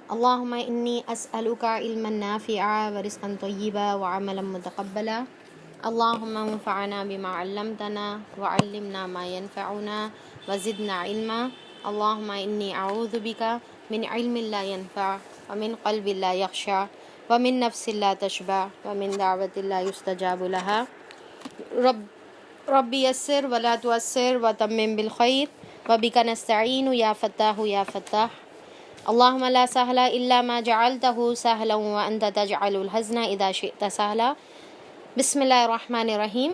اللهم إني أسألك علما نافعا ورزقا طيبا وعملا متقبلا. اللهم انفعنا بما علمتنا وعلمنا ما ينفعنا وزدنا علما. اللهم إني أعوذ بك من علم لا ينفع ومن قلب لا يخشع ومن نفس لا تشبع ومن دعوة لا يستجاب لها. رب يسر ولا تؤسر وتمم بالخير وبك نستعين يا فتاح يا فتاح. اللهم لا سهل إلا ما جعلته سهلا وأنت تجعل الحزن إذا شئت سهلا. بسم اللہ الرحمن الرحیم.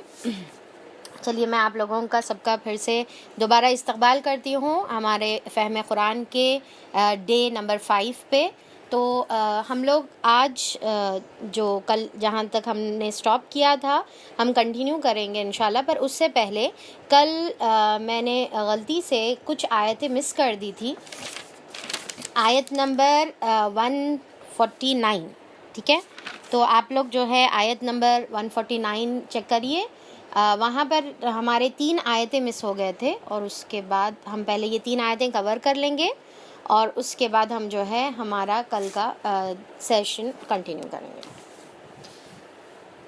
چلیے میں آپ لوگوں کا سب کا پھر سے دوبارہ استقبال کرتی ہوں ہمارے فہم قرآن کے ڈے نمبر 5 پہ. تو ہم لوگ آج جو کل جہاں تک ہم نے سٹاپ کیا تھا ہم کنٹینیو کریں گے انشاءاللہ. پر اس سے پہلے کل میں نے غلطی سے کچھ آیتیں مس کر دی تھی. آیت نمبر 149. ٹھیک ہے، تو آپ لوگ جو ہے آیت نمبر 149 چیک کریے. وہاں پر ہمارے 3 آیتیں مس ہو گئے تھے اور اس کے بعد ہم پہلے یہ 3 آیتیں کور کر لیں گے اور اس کے بعد ہم جو ہے ہمارا کل کا سیشن کنٹینیو کریں گے.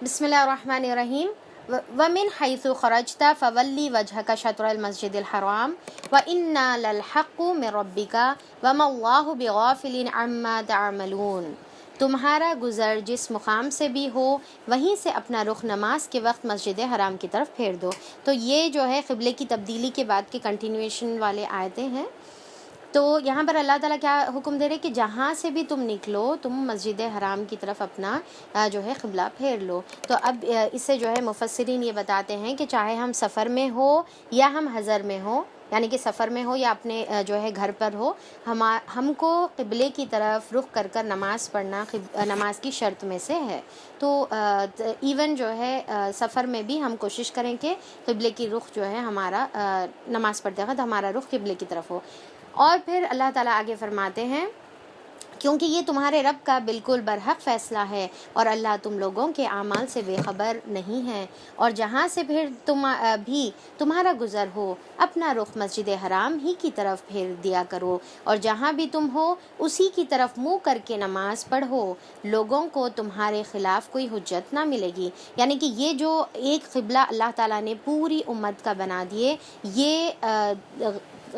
بسم اللہ الرحمن الرحیم. وَمِنْ حَيْثُ خَرَجْتَ فَوَلِّ وَجْهَكَ شَطْرَ الْمَسْجِدِ الْحَرَامِ وَإِنَّا لَلْحَقُّ مِنْ رَبِّكَ وَمَا اللَّهُ بِغَافِلٍ عَمَّا تَعْمَلُونَ. تمہارا گزر جس مقام سے بھی ہو وہیں سے اپنا رخ نماز کے وقت مسجد حرام کی طرف پھیر دو. تو یہ جو ہے قبلے کی تبدیلی کے بعد کے کنٹینویشن والے آیتیں ہیں. تو یہاں پر اللہ تعالیٰ کیا حکم دے رہے کہ جہاں سے بھی تم نکلو تم مسجد حرام کی طرف اپنا جو ہے قبلہ پھیر لو. تو اب اس سے جو ہے مفسرین یہ بتاتے ہیں کہ چاہے ہم سفر میں ہو یا ہم حضر میں ہو، یعنی کہ سفر میں ہو یا اپنے جو ہے گھر پر ہو، ہم کو قبلے کی طرف رخ کر کر نماز پڑھنا نماز کی شرط میں سے ہے. تو ایون جو ہے سفر میں بھی ہم کوشش کریں کہ قبلے کی رخ جو ہے ہمارا نماز پڑھتے وقت ہمارا رخ قبلے کی طرف ہو. اور پھر اللہ تعالیٰ آگے فرماتے ہیں کیونکہ یہ تمہارے رب کا بالکل برحق فیصلہ ہے اور اللہ تم لوگوں کے اعمال سے بے خبر نہیں ہے. اور جہاں سے پھر تمہارا گزر ہو اپنا رخ مسجد حرام ہی کی طرف پھیر دیا کرو اور جہاں بھی تم ہو اسی کی طرف منہ کر کے نماز پڑھو. لوگوں کو تمہارے خلاف کوئی حجت نہ ملے گی. یعنی کہ یہ جو ایک قبلہ اللہ تعالیٰ نے پوری امت کا بنا دیے، یہ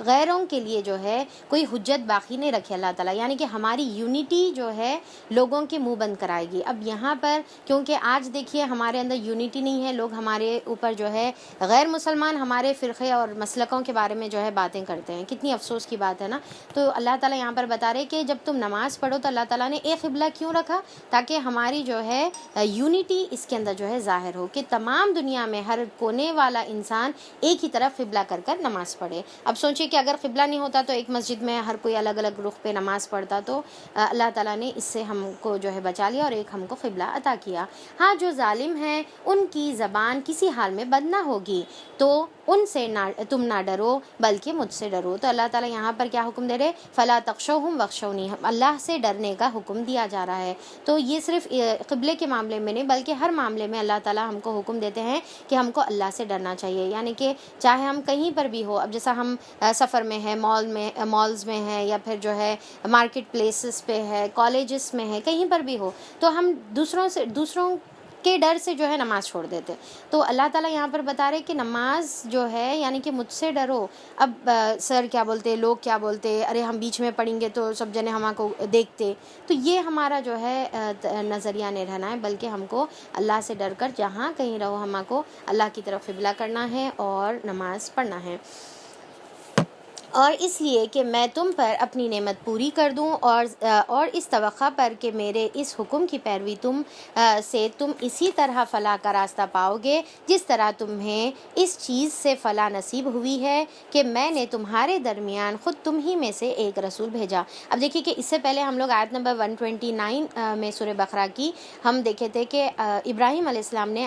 غیروں کے لیے جو ہے کوئی حجت باقی نہیں رکھے اللہ تعالیٰ. یعنی کہ ہماری یونٹی جو ہے لوگوں کے منہ بند کرائے گی. اب یہاں پر کیونکہ آج دیکھیے ہمارے اندر یونٹی نہیں ہے، لوگ ہمارے اوپر جو ہے غیر مسلمان ہمارے فرقے اور مسلکوں کے بارے میں جو ہے باتیں کرتے ہیں. کتنی افسوس کی بات ہے نا. تو اللہ تعالیٰ یہاں پر بتا رہے کہ جب تم نماز پڑھو تو اللہ تعالیٰ نے ایک قبلہ کیوں رکھا؟ تاکہ ہماری جو ہے یونٹی اس کے اندر جو ہے ظاہر ہو کہ تمام دنیا میں ہر کونے والا انسان ایک ہی طرف قبلہ کر کر نماز پڑھے. اب سوچیں کہ اگر قبلہ نہیں ہوتا تو ایک مسجد میں ہر کوئی الگ الگ رخ پہ نماز پڑھتا تو اللہ تعالیٰ نے اس سے ہم کو جو ہے بچا لیا اور ایک ہم کو قبلہ عطا کیا. ہاں جو ظالم ہیں ان کی زبان کسی حال میں بند نہ ہوگی تو ان سے تم نہ ڈرو بلکہ مجھ سے ڈرو. تو اللہ تعالیٰ یہاں پر کیا حکم دے رہے؟ فلا تخشوہم واخشونی. اللہ سے ڈرنے کا حکم دیا جا رہا ہے. تو یہ صرف قبلے کے معاملے میں نہیں بلکہ ہر معاملے میں اللہ تعالیٰ ہم کو حکم دیتے ہیں کہ ہم کو اللہ سے ڈرنا چاہیے. یعنی کہ چاہے ہم کہیں پر بھی ہو، اب جیسا ہم سفر میں ہے، مالز میں ہے، یا پھر جو ہے مارکیٹ پلیسز پہ ہے، کالجز میں ہے، کہیں پر بھی ہو تو ہم دوسروں کے ڈر سے جو ہے نماز چھوڑ دیتے. تو اللہ تعالیٰ یہاں پر بتا رہے کہ نماز جو ہے یعنی کہ مجھ سے ڈرو. اب سر کیا بولتے، لوگ کیا بولتے، ارے ہم بیچ میں پڑھیں گے تو سب جنے ہم کو دیکھتے. تو یہ ہمارا جو ہے نظریہ نہیں رہنا ہے بلکہ ہم کو اللہ سے ڈر کر جہاں کہیں رہو ہم کو اللہ کی طرف قبلہ کرنا ہے اور نماز پڑھنا ہے. اور اس لیے کہ میں تم پر اپنی نعمت پوری کر دوں اور اس توقع پر کہ میرے اس حکم کی پیروی سے تم اسی طرح فلاح کا راستہ پاؤ گے جس طرح تمہیں اس چیز سے فلاح نصیب ہوئی ہے کہ میں نے تمہارے درمیان خود تم ہی میں سے ایک رسول بھیجا. اب دیکھیے کہ اس سے پہلے ہم لوگ آیت نمبر 129 میں سورہ بقرہ کی ہم دیکھے تھے کہ ابراہیم علیہ السلام نے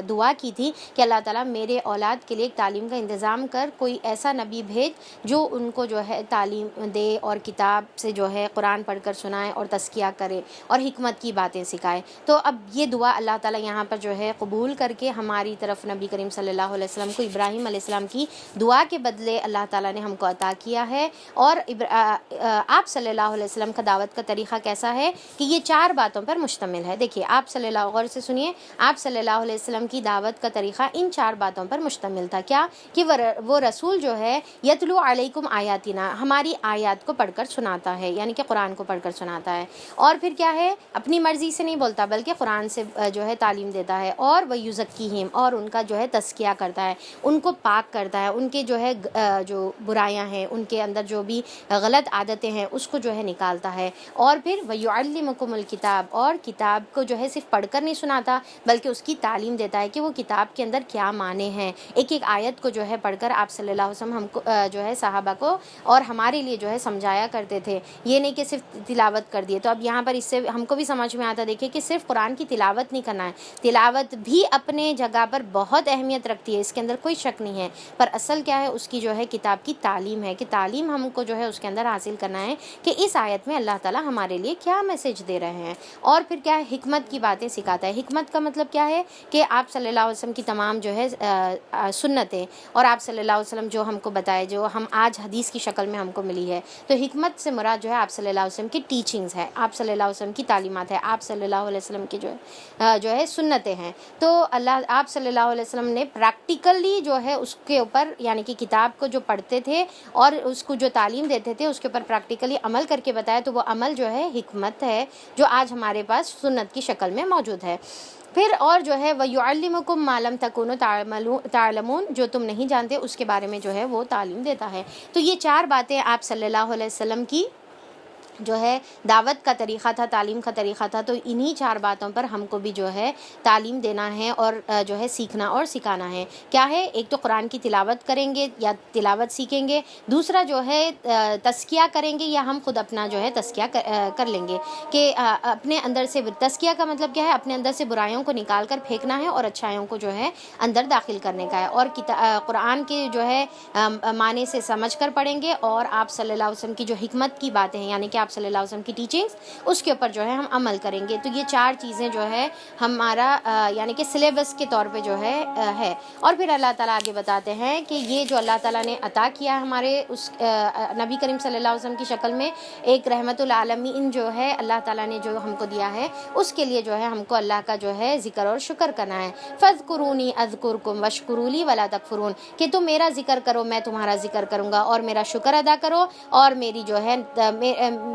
دعا کی تھی کہ اللہ تعالیٰ میرے اولاد کے لیے ایک تعلیم کا انتظام کر، کوئی ایسا نبی بھیج جو ان کو جو ہے تعلیم دے اور کتاب سے جو ہے قرآن پڑھ کر سنائے اور تزکیہ کرے اور حکمت کی باتیں سکھائے۔ تو اب یہ دعا اللہ تعالیٰ یہاں پر جو ہے قبول کر کے ہماری طرف نبی کریم صلی اللہ علیہ وسلم کو ابراہیم علیہ السلام کی دعا کے بدلے اللہ تعالیٰ نے ہم کو عطا کیا ہے۔ اور آپ صلی اللہ علیہ وسلم کا دعوت کا طریقہ کیسا ہے کہ یہ 4 باتوں پر مشتمل ہے۔ دیکھیے آپ صلی اللہ، غور سے سنیے، آپ صلی اللہ علیہ وسلم کی دعوت کا طریقہ ان 4 باتوں پر مشتمل تھا۔ کیا کہ وہ رسول جو ہے یتلو علیکم آیاتنا، ہماری آیات کو پڑھ کر سناتا ہے، یعنی کہ قرآن کو پڑھ کر سناتا ہے، اور پھر کیا ہے اپنی مرضی سے نہیں بولتا بلکہ قرآن سے جو ہے تعلیم دیتا ہے، اور وہ یزکیہم، اور ان کا جو ہے تزکیہ کرتا ہے، ان کو پاک کرتا ہے، ان کے جو ہے جو برائیاں ہیں، ان کے اندر جو بھی غلط عادتیں ہیں اس کو جو ہے نکالتا ہے، اور پھر وَيُعَلِّمُكُمُ الْكِتَابَ، اور کتاب کو جو ہے صرف پڑھ کر نہیں سناتا بلکہ اس کی تعلیم دیتا ہے کہ وہ کتاب کے اندر کیا معنی ہیں۔ ایک ایک آیت کو جو ہے پڑھ کر آپ صلی اللہ علیہ وسلم ہم کو جو ہے صحابہ کو اور ہمارے لیے جو ہے سمجھایا کرتے تھے، یہ نہیں کہ صرف تلاوت کر دیے۔ تو اب یہاں پر اس سے ہم کو بھی سمجھ میں آتا، دیکھیں کہ صرف قرآن کی تلاوت نہیں کرنا ہے، تلاوت بھی اپنے جگہ پر بہت اہمیت رکھتی ہے، اس کے اندر کوئی شک نہیں ہے، پر اصل کیا ہے اس کی جو ہے کتاب کی تعلیم ہے، کہ تعلیم ہم کو جو ہے اس کے اندر حاصل کرنا ہے کہ اس آیت میں اللہ تعالیٰ ہمارے لیے کیا میسج دے رہے ہیں۔ اور پھر کیا ہے حکمت کی باتیں سکھاتا ہے۔ حکمت کا مطلب کیا ہے کہ آپ صلی اللہ علیہ وسلم کی تمام جو ہے سنتیں اور آپ صلی اللہ علیہ وسلم جو ہم کو بتائے، جو ہم آج حدیث کی شکل میں ہم کو ملی ہے، تو حکمت سے مراد جو ہے آپ صلی اللہ علیہ وسلم کی ٹیچنگز ہے، آپ صلی اللہ علیہ وسلم کی تعلیمات ہے، آپ صلی اللہ علیہ وسلم کی جو ہے سنتیں ہیں۔ تو آپ صلی اللہ علیہ وسلم نے پریکٹیکلی جو ہے اس کے اوپر، یعنی کہ کتاب کو جو پڑھتے تھے اور اس کو جو تعلیم دیتے تھے اس کے اوپر پریکٹیکلی عمل کر کے بتایا، تو وہ عمل جو ہے حکمت ہے جو آج ہمارے پاس سنت کی شکل میں موجود ہے۔ پھر اور جو ہے وَيُعَلِّمُكُم مَّا لَمْ تَكُونُوا تَعْلَمُونَ، جو تم نہیں جانتے اس کے بارے میں جو ہے وہ تعلیم دیتا ہے۔ تو یہ 4 باتیں آپ صلی اللہ علیہ وسلم کی جو ہے دعوت کا طریقہ تھا، تعلیم کا طریقہ تھا۔ تو انہی 4 باتوں پر ہم کو بھی جو ہے تعلیم دینا ہے اور جو ہے سیکھنا اور سکھانا ہے۔ کیا ہے؟ ایک تو قرآن کی تلاوت کریں گے یا تلاوت سیکھیں گے، دوسرا جو ہے تزکیہ کریں گے یا ہم خود اپنا جو ہے تزکیہ کر لیں گے، کہ اپنے اندر سے تزکیہ کا مطلب کیا ہے، اپنے اندر سے برائیوں کو نکال کر پھینکنا ہے اور اچھائیوں کو جو ہے اندر داخل کرنے کا ہے، اور قرآن کے جو ہے معنی سے سمجھ کر پڑھیں گے، اور آپ صلی اللہ علیہ وسلم کی جو حکمت کی باتیں ہیں، یعنی کہ آپ صلی اللہ علیہ وسلم کی ٹیچنگز، اس کے اوپر جو ہے ہم عمل کریں گے۔ تو یہ 4 چیزیں جو ہے ہمارا یعنی کہ سلیبس کے طور پہ جو ہے اور پھر اللہ تعالیٰ آگے بتاتے ہیں کہ یہ جو اللہ تعالیٰ نے عطا کیا ہے ہمارے اس نبی کریم صلی اللہ علیہ وسلم کی شکل میں ایک رحمت العالمین جو ہے اللہ تعالیٰ نے جو ہم کو دیا ہے، اس کے لیے جو ہے ہم کو اللہ کا جو ہے ذکر اور شکر کرنا ہے۔ فَاذْكُرُونِي أَذْكُرْكُمْ وَاشْكُرُوا لِي وَلَا تَكْفُرُونَ، کہ تم میرا ذکر کرو میں تمہارا ذکر کروں گا، اور میرا شکر ادا کرو، اور میری جو ہے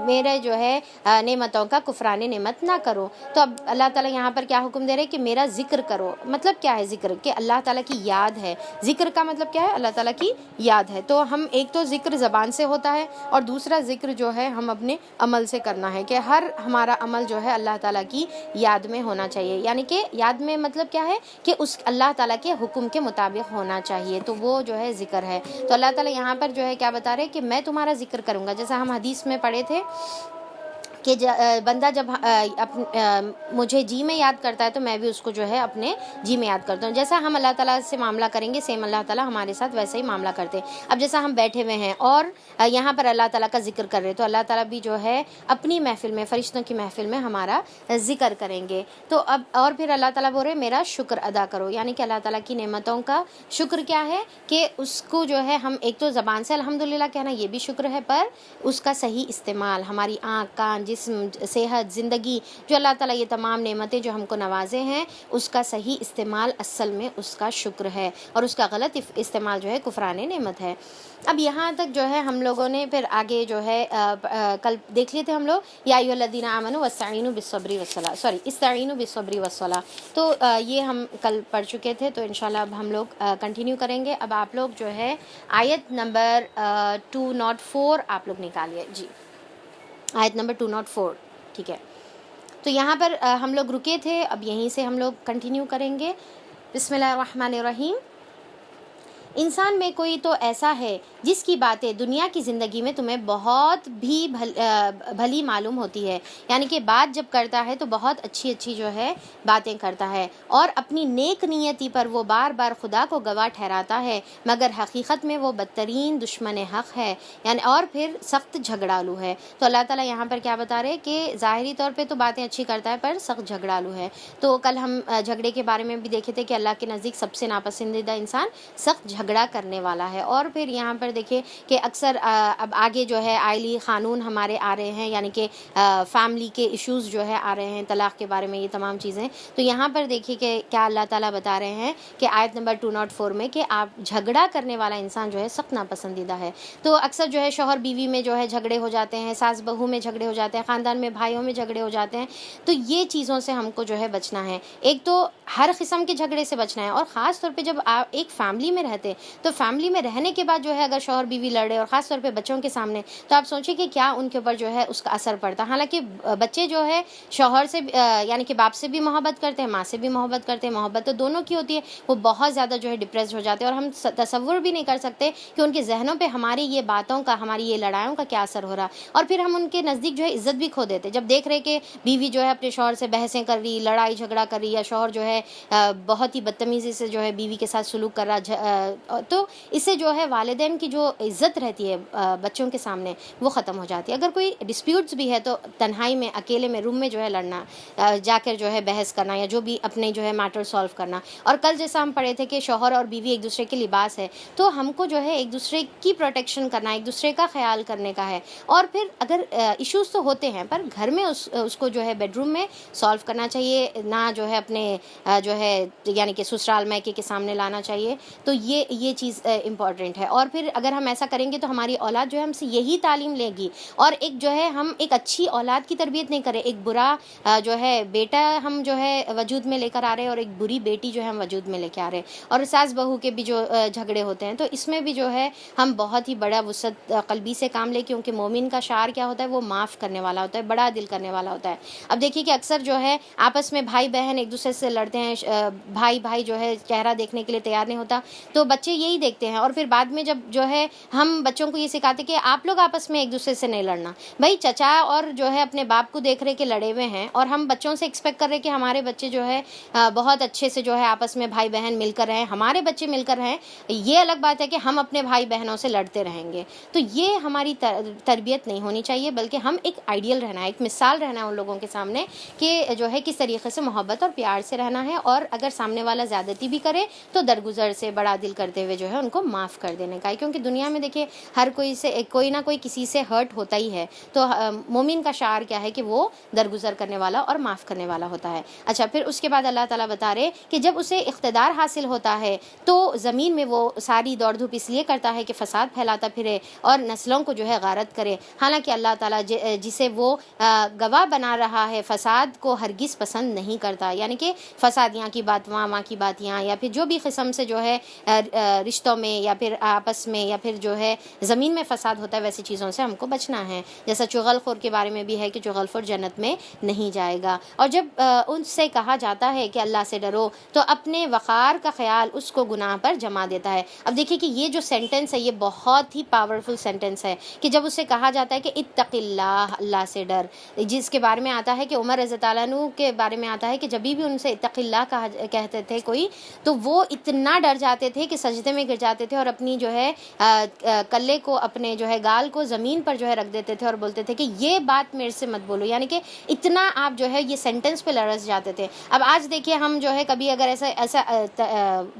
میرے جو ہے نعمتوں کا کفران نعمت نہ کرو۔ تو اب اللہ تعالیٰ یہاں پر کیا حکم دے رہے کہ میرا ذکر کرو۔ مطلب کیا ہے ذکر؟ کہ اللہ تعالیٰ کی یاد ہے۔ ذکر کا مطلب کیا ہے؟ اللہ تعالیٰ کی یاد ہے۔ تو ہم ایک تو ذکر زبان سے ہوتا ہے، اور دوسرا ذکر جو ہے ہم اپنے عمل سے کرنا ہے، کہ ہر ہمارا عمل جو ہے اللہ تعالیٰ کی یاد میں ہونا چاہیے، یعنی کہ یاد میں مطلب کیا ہے کہ اس اللہ تعالیٰ کے حکم کے مطابق ہونا چاہیے، تو وہ جو ہے ذکر ہے۔ تو اللہ تعالیٰ یہاں پر جو ہے کیا بتا رہے کہ میں تمہارا ذکر کروں گا، جیسا ہم حدیث میں پڑھے تھے کہ بندہ جب مجھے جی میں یاد کرتا ہے تو میں بھی اس کو جو ہے اپنے جی میں یاد کرتا ہوں۔ جیسا ہم اللہ تعالیٰ سے معاملہ کریں گے، سیم اللہ تعالیٰ ہمارے ساتھ ویسے ہی معاملہ کرتے ہیں۔ اب جیسا ہم بیٹھے ہوئے ہیں اور یہاں پر اللہ تعالیٰ کا ذکر کر رہے ہیں، تو اللہ تعالیٰ بھی جو ہے اپنی محفل میں، فرشتوں کی محفل میں ہمارا ذکر کریں گے۔ تو اب اور پھر اللہ تعالیٰ بول رہے میرا شکر ادا کرو، یعنی کہ اللہ تعالیٰ کی نعمتوں کا شکر کیا ہے کہ اس کو جو ہے ہم ایک تو زبان سے الحمدللہ کہنا، یہ بھی شکر ہے، پر اس کا صحیح استعمال، ہماری آنکھ، کان، جسم، صحت، زندگی، جو اللہ تعالیٰ یہ تمام نعمتیں جو ہم کو نوازے ہیں، اس کا صحیح استعمال اصل میں اس کا شکر ہے، اور اس کا غلط استعمال جو ہے کفران نعمت ہے۔ اب یہاں تک جو ہے ہم لوگوں نے پھر آگے جو ہے کل دیکھ لیے تھے ہم لوگ یا ایھا الذین آمنوا واستعینوا بالصبر والصلاۃ، استعینوا بالصبر والصلاۃ، تو یہ ہم کل پڑھ چکے تھے، تو انشاءاللہ اب ہم لوگ کنٹینیو کریں گے۔ اب آپ لوگ جو ہے آیت نمبر 204 آپ لوگ نکالیے جی، آیت نمبر 204، ٹھیک ہے۔ تو یہاں پر ہم لوگ رکے تھے، اب یہیں سے ہم لوگ کنٹینیو کریں گے۔ بسم اللہ الرحمن الرحیم۔ انسان میں کوئی تو ایسا ہے جس کی باتیں دنیا کی زندگی میں تمہیں بہت بھی بھلی معلوم ہوتی ہے، یعنی کہ بات جب کرتا ہے تو بہت اچھی اچھی جو ہے باتیں کرتا ہے، اور اپنی نیک نیتی پر وہ بار بار خدا کو گواہ ٹھہراتا ہے، مگر حقیقت میں وہ بدترین دشمن حق ہے، یعنی اور پھر سخت جھگڑالو ہے۔ تو اللہ تعالیٰ یہاں پر کیا بتا رہے کہ ظاہری طور پہ تو باتیں اچھی کرتا ہے پر سخت جھگڑالو ہے۔ تو کل ہم جھگڑے کے بارے میں بھی دیکھے تھے کہ اللہ کے نزدیک سب سے ناپسندیدہ انسان سخت جھگڑا کرنے والا ہے۔ اور پھر یہاں پر دیکھیں کہ اکثر اب آگے جو ہے آئلی قانون ہمارے آ رہے ہیں، یعنی کہ فیملی کے ایشوز جو ہے آ رہے ہیں، طلاق کے بارے میں یہ تمام چیزیں۔ تو یہاں پر دیکھیے کہ کیا اللہ تعالیٰ بتا رہے ہیں کہ آیت نمبر 204 میں کہ آپ جھگڑا کرنے والا انسان جو ہے سخت ناپسندیدہ ہے۔ تو اکثر جو ہے شوہر بیوی میں جو ہے جھگڑے ہو جاتے ہیں، ساس بہو میں جھگڑے ہو جاتے ہیں، خاندان میں بھائیوں میں جھگڑے ہو جاتے ہیں۔ تو یہ چیزوں سے ہم کو جو ہے بچنا ہے۔ ایک تو ہر قسم کے جھگڑے سے بچنا ہے، اور خاص طور پہ جب آپ ایک فیملی میں رہتے تو فیملی میں رہنے کے بعد جو ہے اگر شوہر بیوی لڑے، اور خاص طور پہ بچوں کے سامنے، تو آپ سوچیں کہ کیا ان کے اوپر جو ہے اس کا اثر پڑتا۔ حالانکہ بچے جو ہے شوہر سے یعنی کہ باپ سے بھی محبت کرتے ہیں، ماں سے بھی محبت کرتے ہیں، محبت تو دونوں کی ہوتی ہے، وہ بہت زیادہ جو ہے ڈپریس ہو جاتے ہیں، اور ہم تصور بھی نہیں کر سکتے کہ ان کے ذہنوں پہ ہماری یہ باتوں کا، ہماری یہ لڑائیوں کا کیا اثر ہو رہا۔ اور پھر ہم ان کے نزدیک جو ہے عزت بھی کھو دیتے جب دیکھ رہے کہ بیوی جو ہے اپنے شوہر سے بحثیں کر رہی، لڑائی جھگڑا کر رہی، یا شوہر جو ہے بہت ہی بدتمیزی سے جو ہے بیوی کے ساتھ سلوک کر رہا، تو اس سے جو ہے والدین کی جو عزت رہتی ہے بچوں کے سامنے وہ ختم ہو جاتی ہے۔ اگر کوئی ڈسپیوٹس بھی ہے تو تنہائی میں، اکیلے میں، روم میں جو ہے لڑنا، جا کر جو ہے بحث کرنا، یا جو بھی اپنے جو ہے میٹر سالو کرنا۔ اور کل جیسا ہم پڑھے تھے کہ شوہر اور بیوی ایک دوسرے کے لباس ہے، تو ہم کو جو ہے ایک دوسرے کی پروٹیکشن کرنا، ایک دوسرے کا خیال کرنے کا ہے۔ اور پھر اگر ایشوز تو ہوتے ہیں پر گھر میں اس کو جو ہے بیڈ روم میں سالو کرنا چاہیے، نہ جو ہے اپنے جو ہے یعنی کہ سسرال میکے کے سامنے لانا چاہیے۔ تو یہ چیز امپورٹنٹ ہے۔ اور پھر اگر ہم ایسا کریں گے تو ہماری اولاد جو ہے ہم سے یہی تعلیم لے گی، اور ایک جو ہے ہم ایک اچھی اولاد کی تربیت نہیں کریں، ایک برا جو ہے بیٹا ہم جو ہے وجود میں لے کر آ رہے ہیں، اور ایک بری بیٹی جو ہے ہم وجود میں لے کے آ رہے ہیں۔ اور ساس بہو کے بھی جو جھگڑے ہوتے ہیں، تو اس میں بھی جو ہے ہم بہت ہی بڑا وسعت قلبی سے کام لیں، کیونکہ مومن کا شعار کیا ہوتا ہے، وہ معاف کرنے والا ہوتا ہے، بڑا دل کرنے والا ہوتا ہے۔ اب دیکھیے کہ اکثر جو ہے آپس میں بھائی بہن ایک دوسرے سے لڑتے ہیں، بھائی جو ہے چہرہ دیکھنے کے لیے تیار نہیں ہوتا، تو بچے یہی دیکھتے ہیں، اور پھر بعد میں جب جو ہے ہم بچوں کو یہ سکھاتے کہ آپ لوگ آپس میں ایک دوسرے سے نہیں لڑنا۔ بھائی چچا اور جو ہے اپنے باپ کو دیکھ رہے کہ لڑے ہوئے ہیں، اور ہم بچوں سے ایکسپیکٹ کر رہے کہ ہمارے بچے جو ہے بہت اچھے سے جو ہے آپس میں بھائی بہن مل کر رہیں، ہمارے بچے مل کر رہیں۔ یہ الگ بات ہے کہ ہم اپنے بھائی بہنوں سے لڑتے رہیں گے، تو یہ ہماری تربیت نہیں ہونی چاہیے، بلکہ ہم ایک آئیڈیل رہنا ہے، ایک مثال رہنا ہے ان لوگوں کے سامنے کہ جو ہے کس طریقے سے محبت اور پیار سے رہنا ہے، اور اگر سامنے والا زیادتی بھی کرے تو درگزر سے بڑا دل کرتے ہوئے جو ہے ان کو معاف کر دینے کا ہے۔ کیونکہ دنیا میں دیکھیں ہر کوئی نہ کوئی کسی سے ہرٹ ہوتا ہی ہے، تو مومن کا شعار کیا ہے کہ وہ درگزر کرنے والا اور معاف کرنے والا ہوتا ہے۔ اچھا، پھر اس کے بعد اللہ تعالیٰ بتا رہے کہ جب اسے اقتدار حاصل ہوتا ہے تو زمین میں وہ ساری دوڑ دھوپ اس لیے کرتا ہے کہ فساد پھیلاتا پھرے اور نسلوں کو جو ہے غارت کرے، حالانکہ اللہ تعالیٰ جسے وہ گواہ بنا رہا ہے فساد کو ہرگز پسند نہیں کرتا، یعنی کہ فساد یہاں کی بات وہاں کی بات یہاں، یا پھر جو بھی قسم سے جو ہے رشتوں میں یا پھر آپس میں یا پھر جو ہے زمین میں فساد ہوتا ہے، ویسی چیزوں سے ہم کو بچنا ہے۔ جیسا چغل خور کے بارے میں بھی ہے کہ چغل خور جنت میں نہیں جائے گا۔ اور جب ان سے کہا جاتا ہے کہ اللہ سے ڈرو تو اپنے وقار کا خیال اس کو گناہ پر جما دیتا ہے۔ اب دیکھیے کہ یہ جو سینٹنس ہے یہ بہت ہی پاورفل سینٹنس ہے کہ جب اسے کہا جاتا ہے کہ اتق اللہ، اللہ سے ڈر، جس کے بارے میں آتا ہے کہ عمر رضی اللہ عنہ کے بارے میں آتا ہے کہ جب بھی ان سے اتق اللہ کہتے تھے کوئی، تو وہ اتنا ڈر جاتے تھے کہ سجدے میں گر جاتے تھے اور اپنی جو ہے کلے کو، اپنے جو ہے گال کو زمین پر جو ہے رکھ دیتے تھے اور بولتے تھے کہ یہ بات میرے سے مت بولو، یعنی کہ اتنا آپ جو ہے یہ سینٹنس پہ لرز جاتے تھے۔ اب آج دیکھیے ہم جو ہے کبھی اگر ایسا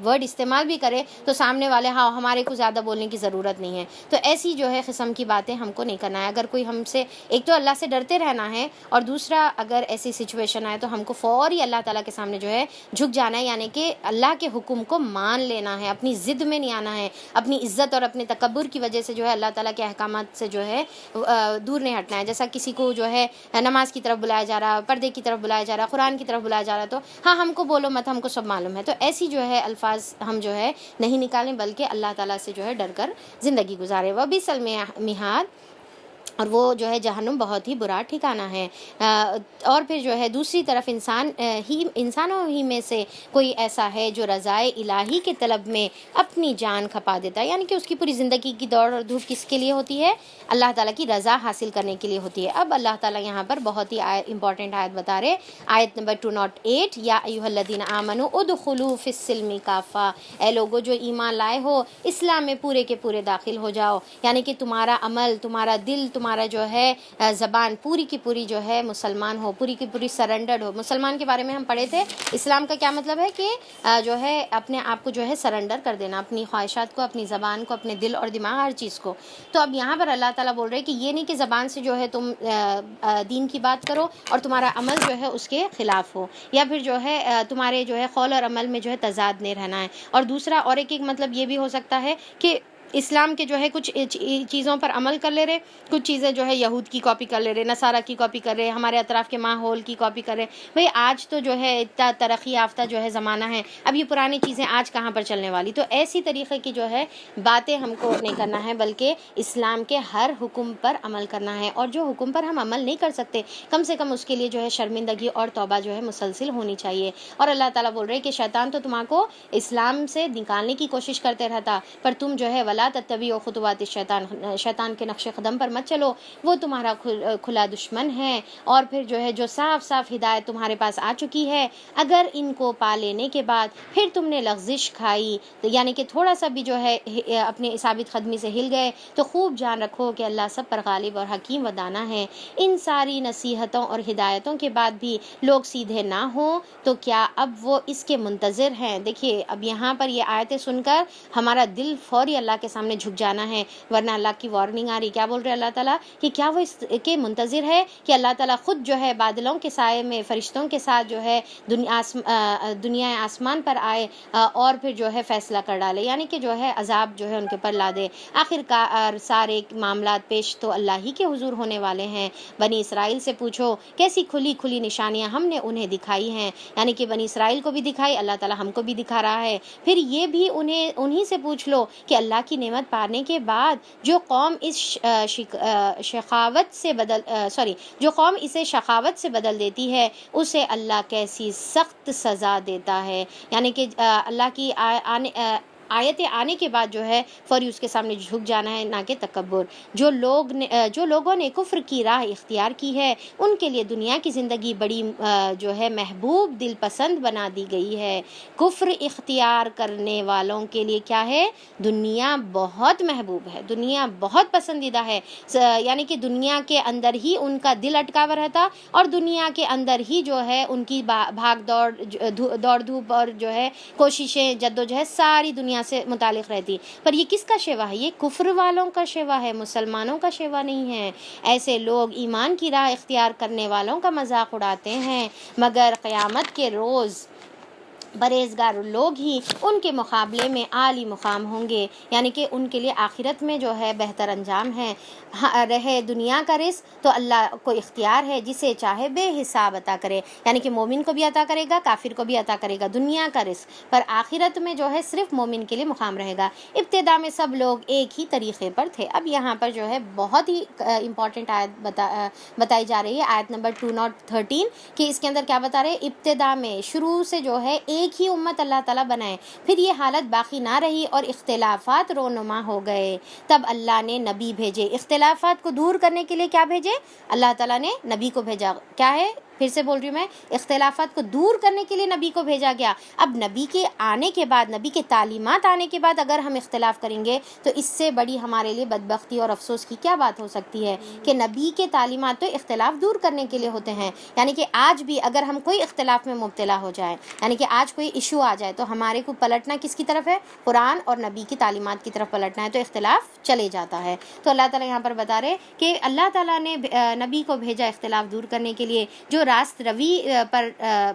ورڈ استعمال بھی کرے تو سامنے والے ہاں ہمارے کو زیادہ بولنے کی ضرورت نہیں ہے، تو ایسی جو ہے قسم کی باتیں ہم کو نہیں کرنا ہے۔ اگر کوئی ہم سے، ایک تو اللہ سے ڈرتے رہنا ہے، اور دوسرا اگر ایسی سچویشن آئے تو ہم کو فوری اللہ تعالیٰ کے سامنے جو ہے جھک جانا ہے، یعنی کہ اللہ کے حکم کو مان لینا ہے، اپنی ضد میں نہیں آنا ہے، اپنی عزت اور اپنے تکبر کی وجہ سے جو ہے اللہ تعالیٰ کے احکامات سے جو ہے دور نہیں ہٹنا ہے۔ جیسا کسی کو جو ہے نماز کی طرف بلایا جا رہا، پردے کی طرف بلایا جا رہا، قرآن کی طرف بلایا جا رہا، تو ہاں ہم کو بولو مت، ہم کو سب معلوم ہے، تو ایسی جو ہے الفاظ ہم جو ہے نہیں نکالیں، بلکہ اللہ تعالیٰ سے جو ہے ڈر کر زندگی گزارے۔ وبئس المہاد، اور وہ جو ہے جہنم بہت ہی برا ٹھکانہ ہے۔ اور پھر جو ہے دوسری طرف انسانوں ہی میں سے کوئی ایسا ہے جو رضائے الہی کے طلب میں اپنی جان کھپا دیتا ہے، یعنی کہ اس کی پوری زندگی کی دوڑ اور دھوپ کس کے لیے ہوتی ہے؟ اللہ تعالیٰ کی رضا حاصل کرنے کے لیے ہوتی ہے۔ اب اللہ تعالیٰ یہاں پر بہت ہی امپورٹنٹ آیت بتا رہے، آیت نمبر 208، یا ایھا الذین آمنوا ادخلوا فی السلم کافہ، اے لوگو جو ایمان لائے ہو اسلام میں پورے کے پورے داخل ہو جاؤ، یعنی کہ تمہارا عمل، تمہارا دل، تمہارا جو ہے زبان پوری کی پوری جو ہے مسلمان ہو، پوری کی پوری سرنڈرڈ ہو۔ مسلمان کے بارے میں ہم پڑھے تھے، اسلام کا کیا مطلب ہے کہ جو ہے اپنے آپ کو جو ہے سرنڈر کر دینا، اپنی خواہشات کو، اپنی زبان کو، اپنے دل اور دماغ، ہر چیز کو۔ تو اب یہاں پر اللہ تعالیٰ بول رہے کہ یہ نہیں کہ زبان سے جو ہے تم دین کی بات کرو اور تمہارا عمل جو ہے اس کے خلاف ہو، یا پھر جو ہے تمہارے جو ہے قول اور عمل میں جو ہے تضاد نہیں رہنا ہے۔ اور دوسرا اور ایک مطلب یہ بھی ہو سکتا ہے کہ اسلام کے جو ہے کچھ چیزوں پر عمل کر لے رہے، کچھ چیزیں جو ہے یہود کی کاپی کر لے رہے، نصارہ کی کاپی کر رہے، ہمارے اطراف کے ماحول کی کاپی کر رہے۔ بھئی آج تو جو ہے اتنا ترقی یافتہ جو ہے زمانہ ہے، اب یہ پرانی چیزیں آج کہاں پر چلنے والی؟ تو ایسی طریقے کی جو ہے باتیں ہم کو نہیں کرنا ہے، بلکہ اسلام کے ہر حکم پر عمل کرنا ہے، اور جو حکم پر ہم عمل نہیں کر سکتے کم سے کم اس کے لیے جو ہے شرمندگی اور توبہ جو ہے مسلسل ہونی چاہیے۔ اور اللہ تعالیٰ بول رہے کہ شیطان تو تمہارے کو اسلام سے نکالنے کی کوشش کرتے رہتا، پر تم جو ہے ولا تتبعوا خطوات الشیطان، شیطان کے نقش قدم پر مت چلو، وہ تمہارا کھلا دشمن ہے۔ اور پھر جو ہے جو صاف صاف ہدایت تمہارے پاس آ چکی ہے، اگر ان کو پا لینے کے بعد پھر تم نے لغزش کھائی، یعنی کہ تھوڑا سا بھی جو ہے اپنے ثابت قدمی سے ہل گئے، تو خوب جان رکھو کہ اللہ سب پر غالب اور حکیم و دانا ہے۔ ان ساری نصیحتوں اور ہدایتوں کے بعد بھی لوگ سیدھے نہ ہوں تو کیا اب وہ اس کے منتظر ہیں؟ دیکھیے اب یہاں پر یہ آیتیں سن کر ہمارا دل فوری اللہ کے سامنے جھک جانا ہے، ورنہ اللہ کی وارننگ آ رہی۔ کیا بول رہے اللہ تعالیٰ کہ کیا وہ اس کے منتظر ہے کہ اللہ تعالیٰ خود جو ہے بادلوں کے سائے میں فرشتوں کے ساتھ جو ہے دنیا آسمان پر آئے اور پھر جو ہے فیصلہ کر ڈالے، یعنی کہ جو ہے عذاب جو ہے ان کے پر لا دے۔ آخر کار سارے معاملات پیش تو اللہ ہی کے حضور ہونے والے ہیں۔ بنی اسرائیل سے پوچھو کیسی کھلی کھلی نشانیاں ہم نے انہیں دکھائی ہیں، یعنی کہ بنی اسرائیل کو بھی دکھائی، اللہ تعالیٰ ہم کو بھی دکھا رہا ہے۔ پھر یہ بھی انہی سے پوچھ لو کہ اللہ کی نعمت پانے کے بعد جو قوم اسے شقاوت سے بدل دیتی ہے، اسے اللہ کیسی سخت سزا دیتا ہے۔ یعنی کہ اللہ کی آیتیں آنے کے بعد جو ہے فوری اس کے سامنے جھک جانا ہے، نہ کہ تکبر۔ جو لوگوں نے کفر کی راہ اختیار کی ہے، ان کے لیے دنیا کی زندگی بڑی جو ہے محبوب دل پسند بنا دی گئی ہے۔ کفر اختیار کرنے والوں کے لیے کیا ہے؟ دنیا بہت محبوب ہے، دنیا بہت پسندیدہ ہے، یعنی کہ دنیا کے اندر ہی ان کا دل اٹکا ہوا رہتا، اور دنیا کے اندر ہی جو ہے ان کی بھاگ دوڑ دھوپ اور جو ہے کوششیں، جدوجہد ساری دنیا سے متعلق رہتی۔ پر یہ کس کا شیوا ہے؟ یہ کفر والوں کا شیوا ہے، مسلمانوں کا شیوا نہیں ہے۔ ایسے لوگ ایمان کی راہ اختیار کرنے والوں کا مذاق اڑاتے ہیں، مگر قیامت کے روز پرہیزگار لوگ ہی ان کے مقابلے میں عالی مقام ہوں گے، یعنی کہ ان کے لیے آخرت میں جو ہے بہتر انجام ہے۔ رہے دنیا کا رزق تو اللہ کو اختیار ہے، جسے چاہے بے حساب عطا کرے، یعنی کہ مومن کو بھی عطا کرے گا، کافر کو بھی عطا کرے گا دنیا کا رزق، پر آخرت میں جو ہے صرف مومن کے لیے مقام رہے گا۔ ابتدا میں سب لوگ ایک ہی طریقے پر تھے۔ اب یہاں پر جو ہے بہت ہی امپورٹنٹ آیت بتائی جا رہی ہے، آیت نمبر 213، کہ اس کے اندر کیا بتا رہے؟ ابتدا میں شروع سے جو ہے ایک ہی امت اللہ تعالیٰ بنائے، پھر یہ حالت باقی نہ رہی اور اختلافات رونما ہو گئے، تب اللہ نے نبی بھیجے۔ اختلافات کو دور کرنے کے لیے کیا بھیجے؟ اللہ تعالیٰ نے نبی کو بھیجا۔ کیا ہے؟ پھر سے بول رہی ہوں میں، اختلافات کو دور کرنے کے لیے نبی کو بھیجا گیا۔ اب نبی کے آنے کے بعد، نبی کے تعلیمات آنے کے بعد اگر ہم اختلاف کریں گے تو اس سے بڑی ہمارے لیے بدبختی اور افسوس کی کیا بات ہو سکتی ہے کہ نبی کے تعلیمات تو اختلاف دور کرنے کے لیے ہوتے ہیں۔ یعنی کہ آج بھی اگر ہم کوئی اختلاف میں مبتلا ہو جائے، یعنی کہ آج کوئی ایشو آ جائے، تو ہمارے کو پلٹنا کس کی طرف ہے؟ قرآن اور نبی کی تعلیمات کی طرف پلٹنا ہے، تو اختلاف چلے جاتا ہے۔ تو اللہ تعالیٰ یہاں پر بتا رہے کہ اللہ تعالیٰ نے نبی کو بھیجا اختلاف دور کرنے کے لیے۔ جو تو راست روی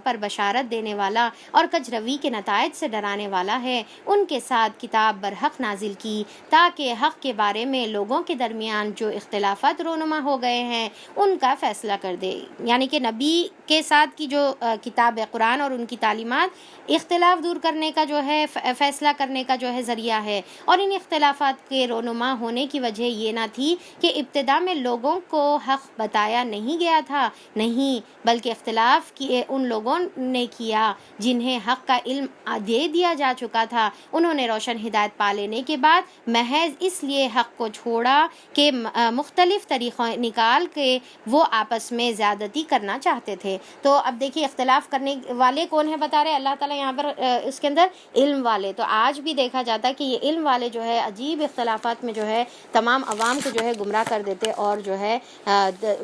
پر بشارت دینے والا اور کج روی کے نتائج سے ڈرانے والا ہے، ان کے ساتھ کتاب برحق نازل کی تاکہ حق کے بارے میں لوگوں کے درمیان جو اختلافات رونما ہو گئے ہیں ان کا فیصلہ کر دے۔ یعنی کہ نبی کے ساتھ کی جو کتاب قرآن اور ان کی تعلیمات اختلاف دور کرنے کا جو ہے، فیصلہ کرنے کا جو ہے ذریعہ ہے، اور ان اختلافات کے رونما ہونے کی وجہ یہ نہ تھی کہ ابتدا میں لوگوں کو حق بتایا نہیں گیا تھا، نہیں، بلکہ اختلاف کیے ان لوگوں نے کیا جنہیں حق کا علم دے دیا جا چکا تھا، انہوں نے روشن ہدایت پا لینے کے بعد محض اس لیے حق کو چھوڑا کہ مختلف طریقوں نکال کے وہ آپس میں زیادتی کرنا چاہتے تھے۔ تو اب دیکھیے اختلاف کرنے والے کون ہیں بتا رہے اللہ تعالیٰ یہاں پر اس کے اندر، علم والے۔ تو آج بھی دیکھا جاتا ہے کہ یہ علم والے جو ہے عجیب اختلافات میں جو ہے تمام عوام کو جو ہے گمراہ کر دیتے اور جو ہے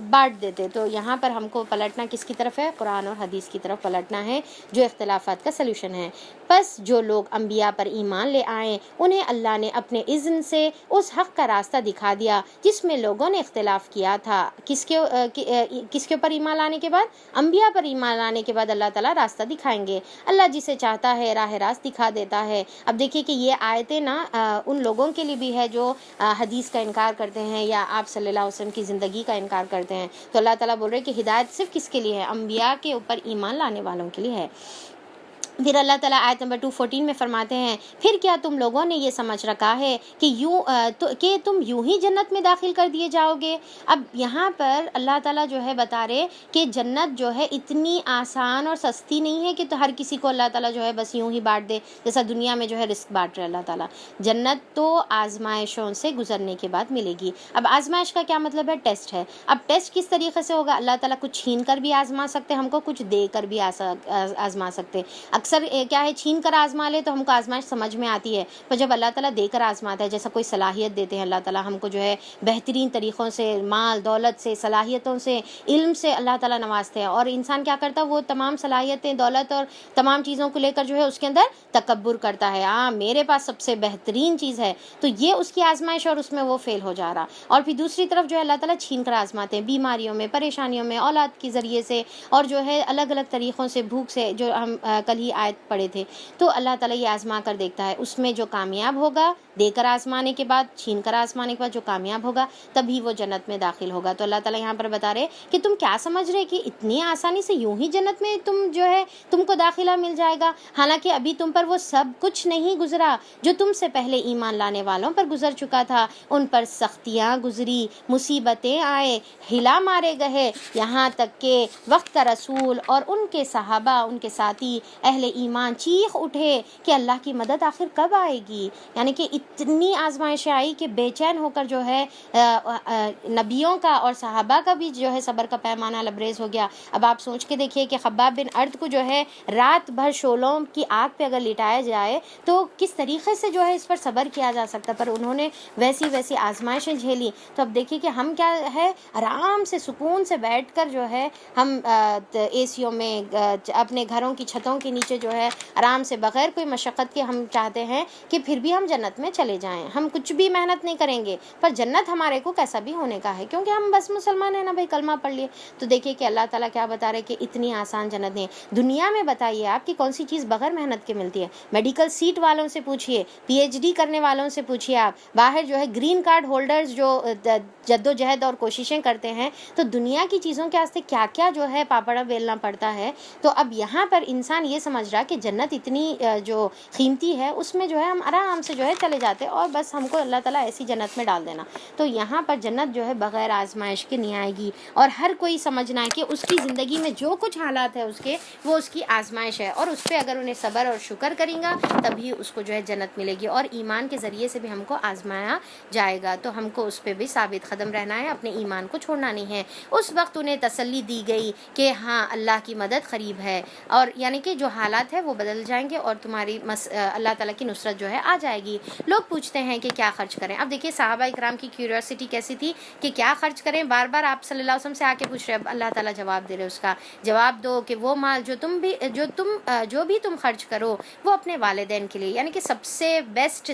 بانٹ دیتے۔ تو یہاں پر ہم کو پلٹنا کس کی طرف ہے؟ قرآن اور حدیث کی طرف پلٹنا ہے جو اختلافات کا سلوشن ہے۔ بس جو لوگ انبیاء پر ایمان لے آئیں انہیں اللہ نے اپنے اذن سے اس حق کا راستہ دکھا دیا جس میں لوگوں نے اختلاف کیا تھا۔ کس کے اوپر ایمان لانے کے بعد؟ انبیاء پر ایمان لانے کے بعد اللہ تعالیٰ راستہ دکھائیں گے۔ اللہ جسے چاہتا ہے راہ راست دکھا دیتا ہے۔ اب دیکھیے کہ یہ آیتیں نا ان لوگوں کے لیے بھی ہے جو حدیث کا انکار کرتے ہیں یا آپ صلی اللہ علیہ وسلم کی زندگی کا انکار کرتے ہیں۔ تو اللہ تعالیٰ بول رہے کہ ہدایت صرف کس کے لیے ہے؟ انبیاء کے اوپر ایمان لانے والوں کے لیے ہے۔ پھر اللہ تعالیٰ آیت نمبر 214 میں فرماتے ہیں، پھر کیا تم لوگوں نے یہ سمجھ رکھا ہے کہ تم یوں ہی جنت میں داخل کر دیے جاؤ گے؟ اب یہاں پر اللہ تعالیٰ جو ہے بتا رہے کہ جنت جو ہے اتنی آسان اور سستی نہیں ہے کہ تو ہر کسی کو اللہ تعالیٰ جو ہے بس یوں ہی بانٹ دے، جیسا دنیا میں جو ہے رزق بانٹ رہے اللہ تعالیٰ۔ جنت تو آزمائشوں سے گزرنے کے بعد ملے گی۔ اب آزمائش کا کیا مطلب ہے؟ ٹیسٹ ہے۔ اب ٹیسٹ کس طریقے سے ہوگا؟ اللہ تعالیٰ کچھ چھین کر بھی آزما سکتے، ہم کو کچھ دے کر بھی آزما سکتے۔ اکثر کیا ہے، چھین کر آزما لے تو ہم کو آزمائش سمجھ میں آتی ہے، پر جب اللہ تعالیٰ دے کر آزماتا ہے، جیسا کوئی صلاحیت دیتے ہیں اللہ تعالیٰ ہم کو جو ہے بہترین طریقوں سے، مال دولت سے، صلاحیتوں سے، علم سے اللہ تعالیٰ نوازتے ہیں، اور انسان کیا کرتا ہے، وہ تمام صلاحیتیں، دولت اور تمام چیزوں کو لے کر جو ہے اس کے اندر تکبر کرتا ہے، میرے پاس سب سے بہترین چیز ہے، تو یہ اس کی آزمائش اور اس میں وہ فیل ہو جا رہا۔ اور پھر دوسری طرف جو ہے اللہ تعالیٰ چھین کر آزماتے ہیں، بیماریوں میں، پریشانیوں میں، اولاد کے ذریعے سے، اور جو ہے الگ الگ طریقوں سے، بھوک سے، جو ہم کل ہی آیت پڑھے تھے۔ تو اللہ تعالیٰ یہ آزما کر دیکھتا ہے، اس میں جو کامیاب ہوگا، دے کر آزمانے کے بعد، چھین کر آزمانے کے بعد جو کامیاب ہوگا تبھی وہ جنت میں داخل ہوگا۔ تو اللہ تعالیٰ یہاں پر بتا رہے کہ تم کیا سمجھ رہے کہ اتنی آسانی سے یوں ہی جنت میں تم کو داخلہ مل جائے گا، حالانکہ ابھی تم پر وہ سب کچھ نہیں گزرا جو تم سے پہلے ایمان لانے والوں پر گزر چکا تھا۔ ان پر سختیاں گزری، مصیبتیں آئے، ہلا مارے گئے، یہاں تک کہ وقت کا رسول اور ان کے صحابہ، ان کے ساتھی اہل ایمان چیخ اٹھے کہ اللہ کی مدد آخر کب آئے گی؟ یعنی کہ اتنی آزمائشیں آئی کہ بے چین ہو کر جو ہے نبیوں کا اور صحابہ کا بھی جو ہے صبر کا پیمانہ لبریز ہو گیا۔ اب آپ سوچ کے دیکھیے کہ خباب بن ارد کو جو ہے رات بھر شعلوں کی آگ پہ اگر لٹایا جائے تو کس طریقے سے جو ہے اس پر صبر کیا جا سکتا، پر انہوں نے ویسی آزمائشیں جھیلی۔ تو اب دیکھیے کہ ہم کیا ہے، آرام سے سکون سے بیٹھ کر جو ہے ہم اے سیوں میں، اپنے گھروں کی چھتوں کے نیچے جو ہے آرام سے بغیر کوئی مشقت کے ہم چاہتے ہیں کہ پھر بھی ہم جنت میں چلے جائیں، ہم کچھ بھی محنت نہیں کریں گے، پر جنت ہمارے کو کیسا بھی ہونے کا ہے، کیونکہ ہم بس مسلمان ہیں نا بھائی، کلمہ پڑھ لیے۔ تو دیکھیے کہ اللہ تعالیٰ کیا بتا رہے کہ اتنی آسان جنت نہیں۔ دنیا میں بتائیے آپ کی کون سی چیز بغیر محنت کے ملتی ہے؟ میڈیکل سیٹ والوں سے پوچھیے، پی ایچ ڈی کرنے والوں سے پوچھیے، آپ باہر جو ہے گرین کارڈ ہولڈرز جو جد و جہد اور کوششیں کرتے ہیں، تو دنیا کی چیزوں کے واسطے کیا کیا جو ہے پاپڑا بیلنا پڑتا ہے۔ تو اب یہاں پر انسان یہ سمجھ رہا کہ جنت اتنی جو قیمتی ہے، اس میں جو ہے ہم آرام سے جو ہے چلے جاتے اور بس ہم کو اللہ تعالیٰ ایسی جنت میں ڈال دینا۔ تو یہاں پر جنت جو ہے بغیر آزمائش کے نہیں آئے گی، اور ہر کوئی سمجھنا ہے کہ اس کی زندگی میں جو کچھ حالات ہے اس کے، وہ اس کی آزمائش ہے، اور اس پہ اگر انہیں صبر اور شکر کریں گا تبھی اس کو جو ہے جنت ملے گی، اور ایمان کے ذریعے سے بھی ہم کو آزمایا جائے گا۔ تو ہم کو اس پہ بھی ثابت قدم رہنا ہے، اپنے ایمان کو چھوڑنا نہیں ہے۔ اس وقت انہیں تسلی دی گئی کہ ہاں اللہ کی مدد قریب ہے، اور یعنی کہ جو حالات ہے وہ بدل جائیں گے اور تمہاری اللہ تعالیٰ کی نصرت جو ہے آ جائے گی۔ لوگ پوچھتے ہیں کہ کیا خرچ کریں۔ اب دیکھیے صحابہ اکرام کی کیوریوسٹی کیسی تھی کہ کیا خرچ کریں، بار بار آپ صلی اللہ علیہ وسلم سے آ کے پوچھ رہے ہیں، اللہ تعالیٰ جواب دے رہے، اس کا جواب دو کہ وہ مال جو بھی تم خرچ کرو وہ اپنے والدین کے لیے، یعنی کہ سب سے بیسٹ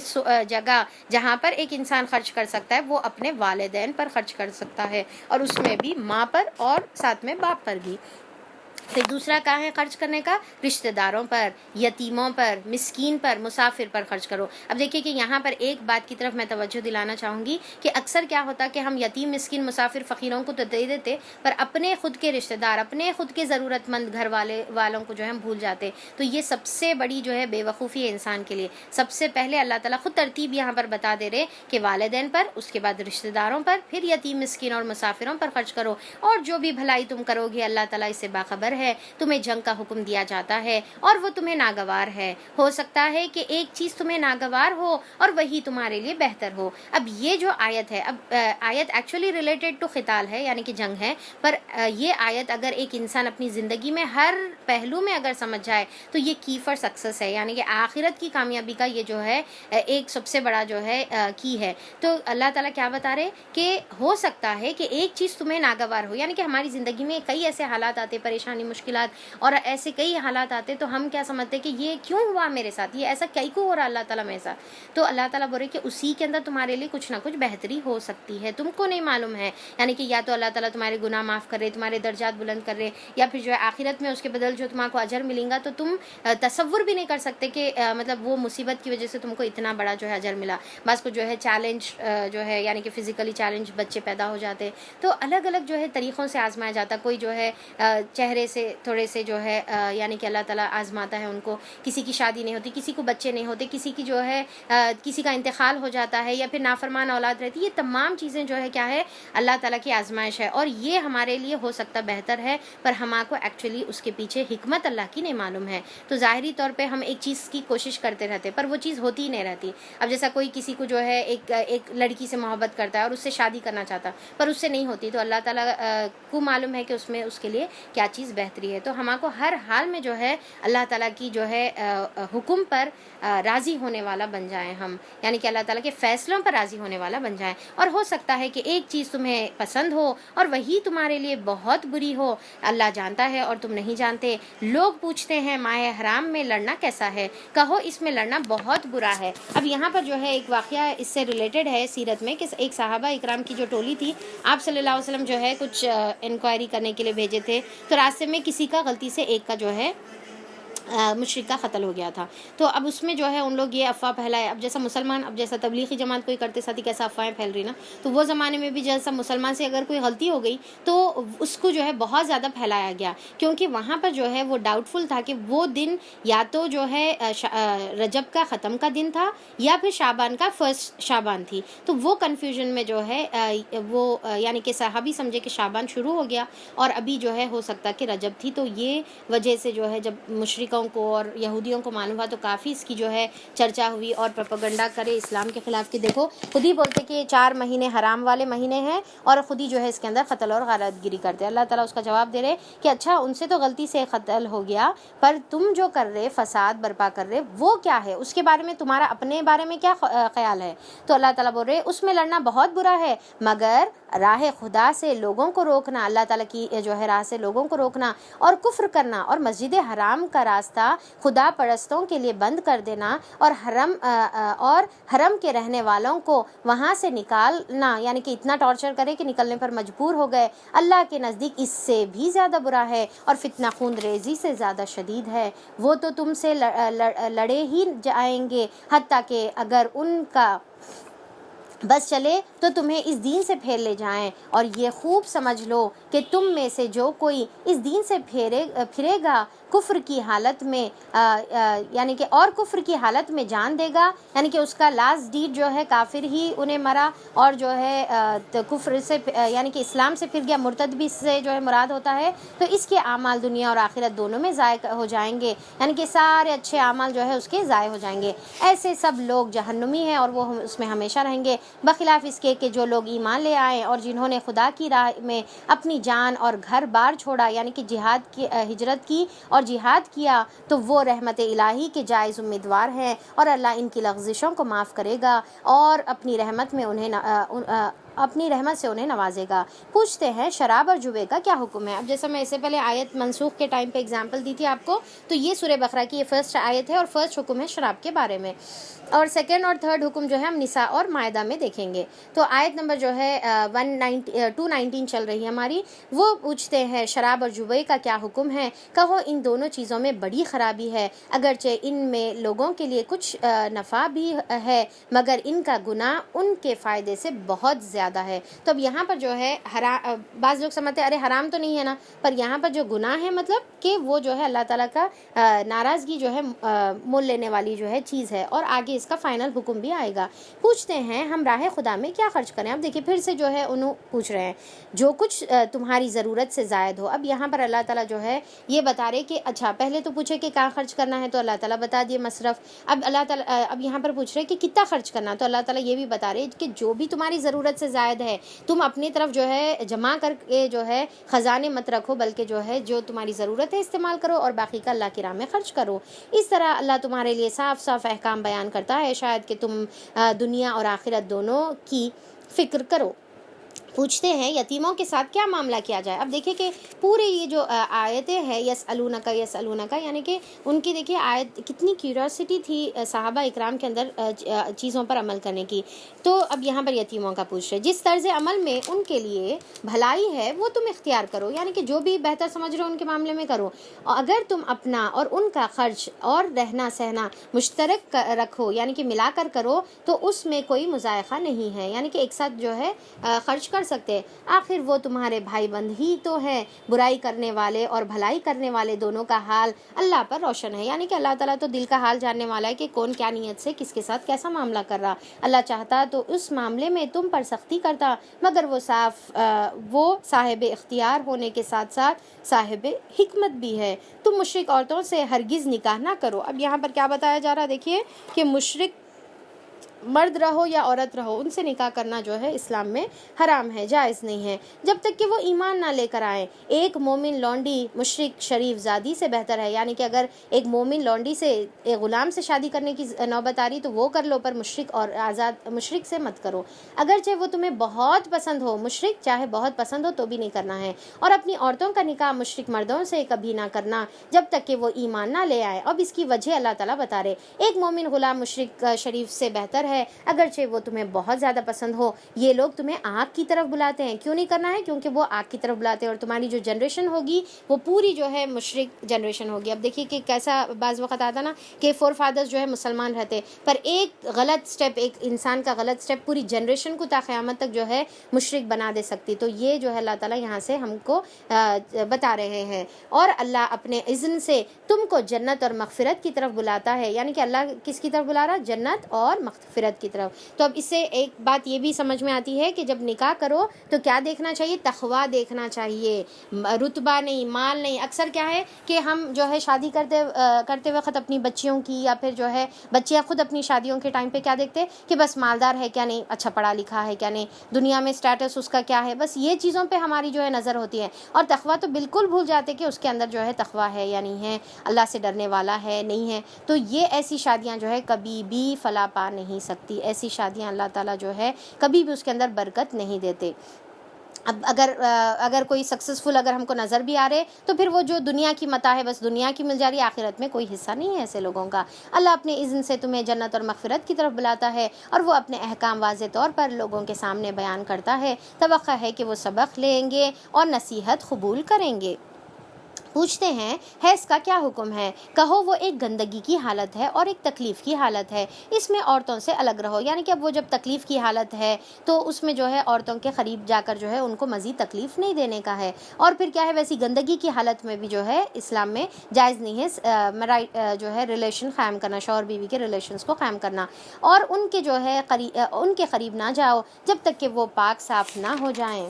جگہ جہاں پر ایک انسان خرچ کر سکتا ہے وہ اپنے والدین پر خرچ کر سکتا ہے، اور اس میں بھی ماں پر اور ساتھ میں باپ پر بھی۔ پھر دوسرا کہاں ہے خرچ کرنے کا؟ رشتہ داروں پر، یتیموں پر، مسکین پر، مسافر پر خرچ کرو۔ اب دیکھیے کہ یہاں پر ایک بات کی طرف میں توجہ دلانا چاہوں گی کہ اکثر کیا ہوتا کہ ہم یتیم، مسکین، مسافر، فقیروں کو تو دے دیتے، پر اپنے خود کے رشتہ دار، اپنے خود کے ضرورت مند گھر والوں کو جو ہے ہم بھول جاتے۔ تو یہ سب سے بڑی جو ہے بے وقوفی ہے انسان کے لیے۔ سب سے پہلے اللہ تعالیٰ خود ترتیب یہاں پر بتا دے رہے کہ والدین پر، اس کے بعد رشتہ داروں پر، پھر یتیم، مسکین اور مسافروں پر خرچ کرو، اور جو بھی بھلائی تم کرو گے اللہ تعالیٰ اس سے باخبر ہے۔ تمہیں جنگ کا حکم دیا جاتا ہے اور وہ تمہیں ناگوار ہے، ہو سکتا ہے کہ ایک چیز تمہیں ناگوار ہو اور وہی تمہارے لیے بہتر ہو۔ اب یہ جو آیت ہے، اب آیت ایکچولی ریلیٹڈ ٹو قتال ہے، یعنی کہ جنگ ہے، پر یہ آیت اگر ایک انسان اپنی زندگی میں ہر پہلو میں اگر سمجھ جائے تو یہ کی فار سکسیس ہے، یعنی کہ آخرت کی کامیابی کا یہ جو ہے ایک سب سے بڑا جو ہے کی ہے۔ تو اللہ تعالیٰ کیا بتا رہے کہ ہو سکتا ہے کہ ایک چیز تمہیں ناگوار ہو، یعنی کہ ہماری زندگی میں کئی ایسے حالات آتے، پریشانی، مشکلات اور ایسے کئی حالات آتے، تو ہم کیا سمجھتے کہ یہ کیوں ہوا میرے ساتھ، یہ ایسا کئی کو ہو رہا اللہ تعالیٰ میرے ساتھ۔ تو اللہ تعالیٰ بول رہے کہ اسی کے اندر تمہارے لیے کچھ نہ کچھ بہتری ہو سکتی ہے، تم کو نہیں معلوم ہے، یعنی کہ یا تو اللہ تعالیٰ تمہارے گناہ معاف کر رہے، تمہارے درجات بلند کر رہے، یا پھر جو ہے آخرت میں اس کے بدل جو تمہارے کو اجر ملیں گا تو تم تصور بھی نہیں کر سکتے کہ مطلب وہ مصیبت کی وجہ سے تم کو اتنا بڑا جو ہے اجر ملا۔ بعض کو جو ہے چیلنج جو ہے یعنی کہ فزیکلی چیلنج بچے پیدا ہو جاتے، تو الگ الگ جو ہے طریقوں سے آزمایا جاتا، کوئی جو ہے چہرے سے تھوڑے سے جو ہے یعنی کہ اللہ تعالیٰ آزماتا ہے ان کو، کسی کی شادی نہیں ہوتی، کسی کو بچے نہیں ہوتے، کسی کی جو ہے کسی کا انتقال ہو جاتا ہے، یا پھر نافرمان اولاد رہتی، یہ تمام چیزیں جو ہے کیا ہے اللہ تعالیٰ کی آزمائش ہے، اور یہ ہمارے لیے ہو سکتا بہتر ہے، پر ہمارے کو ایکچولی اس کے پیچھے حکمت اللہ کی نہیں معلوم ہے۔ تو ظاہری طور پہ ہم ایک چیز کی کوشش کرتے رہتے پر وہ چیز ہوتی ہی نہیں رہتی۔ اب جیسا کوئی کسی کو جو ہے ایک لڑکی سے محبت کرتا ہے اور اس سے شادی کرنا چاہتا پر اس سے نہیں ہوتی، تو اللہ تعالیٰ کو معلوم ہے کہ اس میں اس کے لیے کیا چیز بہتری ہے۔ تو ہمارے کو ہر حال میں جو ہے اللہ تعالیٰ کی جو ہے حکم پر راضی ہونے والا بن جائیں ہم، یعنی کہ اللہ تعالیٰ کے فیصلوں پر راضی ہونے والا بن جائیں۔ اور ہو سکتا ہے کہ ایک چیز تمہیں پسند ہو اور وہی تمہارے لیے بہت بری ہو، اللہ جانتا ہے اور تم نہیں جانتے۔ لوگ پوچھتے ہیں ماہ حرام میں لڑنا کیسا ہے، کہو اس میں لڑنا بہت برا ہے۔ اب یہاں پر جو ہے ایک واقعہ اس سے ریلیٹڈ ہے سیرت میں، کہ ایک صحابہ اکرام کی جو ٹولی تھی، آپ صلی اللہ علیہ وسلم جو ہے کچھ انکوائری کرنے کے لیے بھیجے تھے، تو راستے میں کسی کا غلطی سے ایک کا جو ہے مشرک کا قتل ہو گیا تھا۔ تو اب اس میں جو ہے ان لوگ یہ افواہ پھیلائے، اب جیسا مسلمان، اب جیسا تبلیغی جماعت کوئی کرتے ساتھ ہی کیسا افواہیں پھیل رہی نا، تو وہ زمانے میں بھی جیسا مسلمان سے اگر کوئی غلطی ہو گئی تو اس کو جو ہے بہت زیادہ پھیلایا گیا، کیونکہ وہاں پر جو ہے وہ ڈاؤٹ فل تھا کہ وہ دن یا تو جو ہے رجب کا ختم کا دن تھا یا پھر شعبان کا فرسٹ شعبان تھی۔ تو وہ کنفیوژن میں جو ہے وہ یعنی کہ صحابی سمجھے کہ شعبان شروع ہو گیا اور ابھی جو ہے ہو سکتا کہ رجب تھی، تو یہ وجہ سے جو ہے جب مشرکوں کو اور یہودیوں کو معلوم ہوا تو کافی اس کی جو ہے چرچا ہوئی اور پروپیگنڈا کرے اسلام کے خلاف، کہ دیکھو خود ہی بولتے کہ یہ 4 مہینے حرام والے مہینے ہیں اور خود ہی جو ہے اس کے اندر قتل اور غارت گیری کرتے۔ اللہ تعالیٰ اس کا جواب دے رہے کہ اچھا ان سے تو غلطی سے قتل ہو گیا، پر تم جو کر رہے فساد برپا کر رہے وہ کیا ہے، اس کے بارے میں تمہارا اپنے بارے میں کیا خیال ہے؟ تو اللہ تعالیٰ بول رہے اس میں لڑنا بہت برا ہے، مگر راہ خدا سے لوگوں کو روکنا، اللہ تعالیٰ کی جو ہے راہ سے لوگوں کو روکنا اور کفر کرنا اور مسجد حرام کا راستہ خدا پرستوں کے لیے بند کر دینا اور حرم کے رہنے والوں کو وہاں سے نکالنا، یعنی کہ اتنا ٹارچر کرے کہ نکلنے پر مجبور ہو گئے، اللہ کے نزدیک اس سے بھی زیادہ برا ہے اور فتنہ خون ریزی سے زیادہ شدید ہے۔ وہ تو تم سے لڑے ہی جائیں گے حتیٰ کہ اگر ان کا بس چلے تو تمہیں اس دین سے پھیر لے جائیں، اور یہ خوب سمجھ لو کہ تم میں سے جو کوئی اس دین سے پھرے گا کفر کی حالت میں یعنی کہ اور کفر کی حالت میں جان دے گا، یعنی کہ اس کا لاسٹ ڈیٹ جو ہے کافر ہی انہیں مرا، اور جو ہے کفر سے یعنی کہ اسلام سے پھر گیا، مرتد بھی اس سے جو ہے مراد ہوتا ہے، تو اس کے اعمال دنیا اور آخرت دونوں میں ضائع ہو جائیں گے، یعنی کہ سارے اچھے اعمال جو ہے اس کے ضائع ہو جائیں گے۔ ایسے سب لوگ جہنمی ہیں اور وہ اس میں ہمیشہ رہیں گے، بخلاف اس کے کہ جو لوگ ایمان لے آئے اور جنہوں نے خدا کی راہ میں اپنی جان اور گھر بار چھوڑا، یعنی کہ ہجرت کی اور جہاد کیا، تو وہ رحمت الہی کے جائز امیدوار ہیں، اور اللہ ان کی لغزشوں کو معاف کرے گا اور اپنی رحمت میں انہیں اپنی رحمت سے انہیں نوازے گا۔ پوچھتے ہیں شراب اور جوے کا کیا حکم ہے؟ اب جیسا میں اس سے پہلے آیت منسوخ کے ٹائم پہ اگزامپل دی تھی آپ کو، تو یہ سورہ بقرہ کی یہ فرسٹ آیت ہے اور فرسٹ حکم ہے شراب کے بارے میں، اور سیکنڈ اور تھرڈ حکم جو ہے ہم نساء اور مائدہ میں دیکھیں گے۔ تو آیت نمبر جو ہے 219 چل رہی ہے ہماری، وہ پوچھتے ہیں شراب اور جوے کا کیا حکم ہے؟ کہو ان دونوں چیزوں میں بڑی خرابی ہے، اگرچہ ان میں لوگوں کے لیے کچھ نفع بھی ہے، مگر ان کا گناہ ان کے فائدے سے بہت زیادہ ہے۔ تو اب یہاں پر جو ہے بعض لوگ سمجھتے ہیں ارے حرام تو نہیں ہے نا، پر یہاں پر جو گناہ ہے مطلب کہ وہ جو ہے اللہ تعالیٰ کا ناراضگی جو ہے مول لینے والی جو ہے چیز ہے، اور آگے اس کا فائنل حکم بھی آئے گا۔ پوچھتے ہیں ہم راہ خدا میں کیا خرچ کریں؟ اب دیکھیں پھر سے جو ہے انہوں پوچھ رہے ہیں جو کچھ تمہاری ضرورت سے زائد ہو۔ اب یہاں پر اللہ تعالیٰ جو ہے یہ بتا رہے کہ اچھا پہلے تو پوچھے کہ کہاں خرچ کرنا ہے، تو اللہ تعالیٰ بتا دیے مصرف۔ اب اللہ تعالیٰ اب یہاں پر پوچھ رہے کہ کتنا خرچ کرنا، تو اللہ تعالیٰ یہ بھی بتا رہے کہ جو بھی تمہاری ضرورت سے زائد ہے تم اپنی طرف جو ہے جمع کر کے جو ہے خزانے مت رکھو، بلکہ جو ہے جو تمہاری ضرورت ہے استعمال کرو اور باقی کا اللہ کی راہ میں خرچ کرو۔ اس طرح اللہ تمہارے لیے صاف صاف احکام بیان کرتا ہے، شاید کہ تم دنیا اور آخرت دونوں کی فکر کرو۔ پوچھتے ہیں یتیموں کے ساتھ کیا معاملہ کیا جائے؟ اب دیکھیں کہ پورے یہ جو آیتیں ہیں یسألونک یعنی کہ ان کی دیکھیں آیت کتنی کیوریوسٹی تھی صحابہ اکرام کے اندر چیزوں پر عمل کرنے کی۔ تو اب یہاں پر یتیموں کا پوچھ رہے جس طرز عمل میں ان کے لیے بھلائی ہے وہ تم اختیار کرو، یعنی کہ جو بھی بہتر سمجھ رہے ہو ان کے معاملے میں کرو۔ اگر تم اپنا اور ان کا خرچ اور رہنا سہنا مشترک رکھو یعنی کہ ملا کر کرو تو اس میں کوئی مضائقہ نہیں ہے، یعنی کہ ایک ساتھ جو ہے خرچ کر سکتے۔ آخر وہ تمہارے بھائی بند ہی تو ہیں، برائی کرنے والے اور بھلائی کرنے والے دونوں کا حال اللہ پر روشن ہے، یعنی کہ اللہ تعالیٰ تو دل کا حال جاننے والا ہے کہ کون کیا نیت سے کس کے ساتھ کیسا معاملہ کر رہا۔ اللہ چاہتا تو اس معاملے میں تم پر سختی کرتا، مگر وہ صاحب اختیار ہونے کے ساتھ ساتھ صاحب حکمت بھی ہے۔ تم مشرک عورتوں سے ہرگز نکاح نہ کرو۔ اب یہاں پر کیا بتایا جا رہا ہے؟ دیکھیے کہ مشرک مرد رہو یا عورت رہو ان سے نکاح کرنا جو ہے اسلام میں حرام ہے، جائز نہیں ہے جب تک کہ وہ ایمان نہ لے کر آئیں۔ ایک مومن لونڈی مشرک شریف زادی سے بہتر ہے، یعنی کہ اگر ایک مومن لونڈی سے ایک غلام سے شادی کرنے کی نوبت آ رہی تو وہ کر لو، پر مشرک اور آزاد مشرک سے مت کرو، اگرچہ وہ تمہیں بہت پسند ہو۔ مشرک چاہے بہت پسند ہو تو بھی نہیں کرنا ہے، اور اپنی عورتوں کا نکاح مشرک مردوں سے کبھی نہ کرنا جب تک کہ وہ ایمان نہ لے آئے۔ اب اس کی وجہ اللہ تعالیٰ بتا رہے ایک مومن غلام مشرک شریف سے بہتر ہے اگرچہ وہ تمہیں بہت زیادہ پسند ہو۔ یہ لوگ تمہیں آگ کی طرف بلاتے ہیں، کیوں نہیں کرنا ہے؟ کیونکہ وہ آگ کی طرف بلاتے ہیں اور تمہاری جو جنریشن ہوگی وہ پوری جو ہے مشرک جنریشن ہوگی۔ اب دیکھیے کہ کیسا بعض وقت آتا نا کہ فور فادرز جو ہے مسلمان رہتے، پر ایک غلط سٹیپ، ایک انسان کا غلط سٹیپ پوری جنریشن کو تا قیامت تک جو ہے مشرک بنا دے سکتی۔ تو یہ جو ہے اللہ تعالیٰ یہاں سے ہم کو بتا رہے ہیں، اور اللہ اپنے اذن سے تم کو جنت اور مغفرت کی طرف بلاتا ہے، یعنی کہ اللہ کس کی طرف بلا رہا؟ جنت اور مغفرت کی طرف۔ تو اب اس سے ایک بات یہ بھی سمجھ میں آتی ہے کہ جب نکاح کرو تو کیا دیکھنا چاہیے؟ تقویٰ دیکھنا چاہیے، رتبہ نہیں، مال نہیں۔ اکثر کیا ہے کہ ہم جو ہے شادی کرتے وقت اپنی بچیوں کی یا پھر جو ہے بچیاں خود اپنی شادیوں کے ٹائم پہ کیا دیکھتے کہ بس مالدار ہے کیا نہیں، اچھا پڑھا لکھا ہے کیا نہیں، دنیا میں سٹیٹس اس کا کیا ہے، بس یہ چیزوں پہ ہماری جو ہے نظر ہوتی ہے، اور تقویٰ تو بالکل بھول جاتے کہ اس کے اندر جو ہے تقویٰ ہے یا نہیں ہے، اللہ سے ڈرنے والا ہے نہیں ہے۔ تو یہ ایسی شادیاں جو ہے کبھی بھی فلاح پا نہیں سکتی، ایسی شادیاں اللہ تعالیٰ جو ہے کبھی بھی اس کے اندر برکت نہیں دیتے۔ اب اگر کوئی سکسیزفل اگر ہم کو نظر بھی آ رہے تو پھر وہ جو دنیا کی متاع ہے بس دنیا کی مل جا رہی ہے، آخرت میں کوئی حصہ نہیں ہے ایسے لوگوں کا۔ اللہ اپنے اذن سے تمہیں جنت اور مغفرت کی طرف بلاتا ہے، اور وہ اپنے احکام واضح طور پر لوگوں کے سامنے بیان کرتا ہے۔ توقع ہے کہ وہ سبق لیں گے اور نصیحت قبول کریں گے۔ پوچھتے ہیں حیض کا کیا حکم ہے؟ کہو وہ ایک گندگی کی حالت ہے اور ایک تکلیف کی حالت ہے، اس میں عورتوں سے الگ رہو، یعنی کہ اب وہ جب تکلیف کی حالت ہے تو اس میں جو ہے عورتوں کے قریب جا کر جو ہے ان کو مزید تکلیف نہیں دینے کا ہے۔ اور پھر کیا ہے ویسی گندگی کی حالت میں بھی جو ہے اسلام میں جائز نہیں ہے جو ہے ریلیشن قائم کرنا، شوہر بیوی کے ریلیشنز کو قائم کرنا، اور ان کے جو ہے ان کے قریب نہ جاؤ جب تک کہ وہ پاک صاف نہ ہو جائیں۔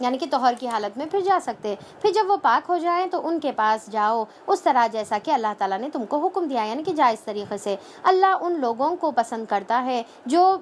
یعنی کہ طہر کی حالت میں پھر جا سکتے. پھر جب وہ پاک ہو جائیں تو ان کے پاس جاؤ اس طرح جیسا کہ اللہ تعالیٰ نے تم کو حکم دیا, یعنی کہ جائز طریقے سے. اللہ ان لوگوں کو پسند کرتا ہے جو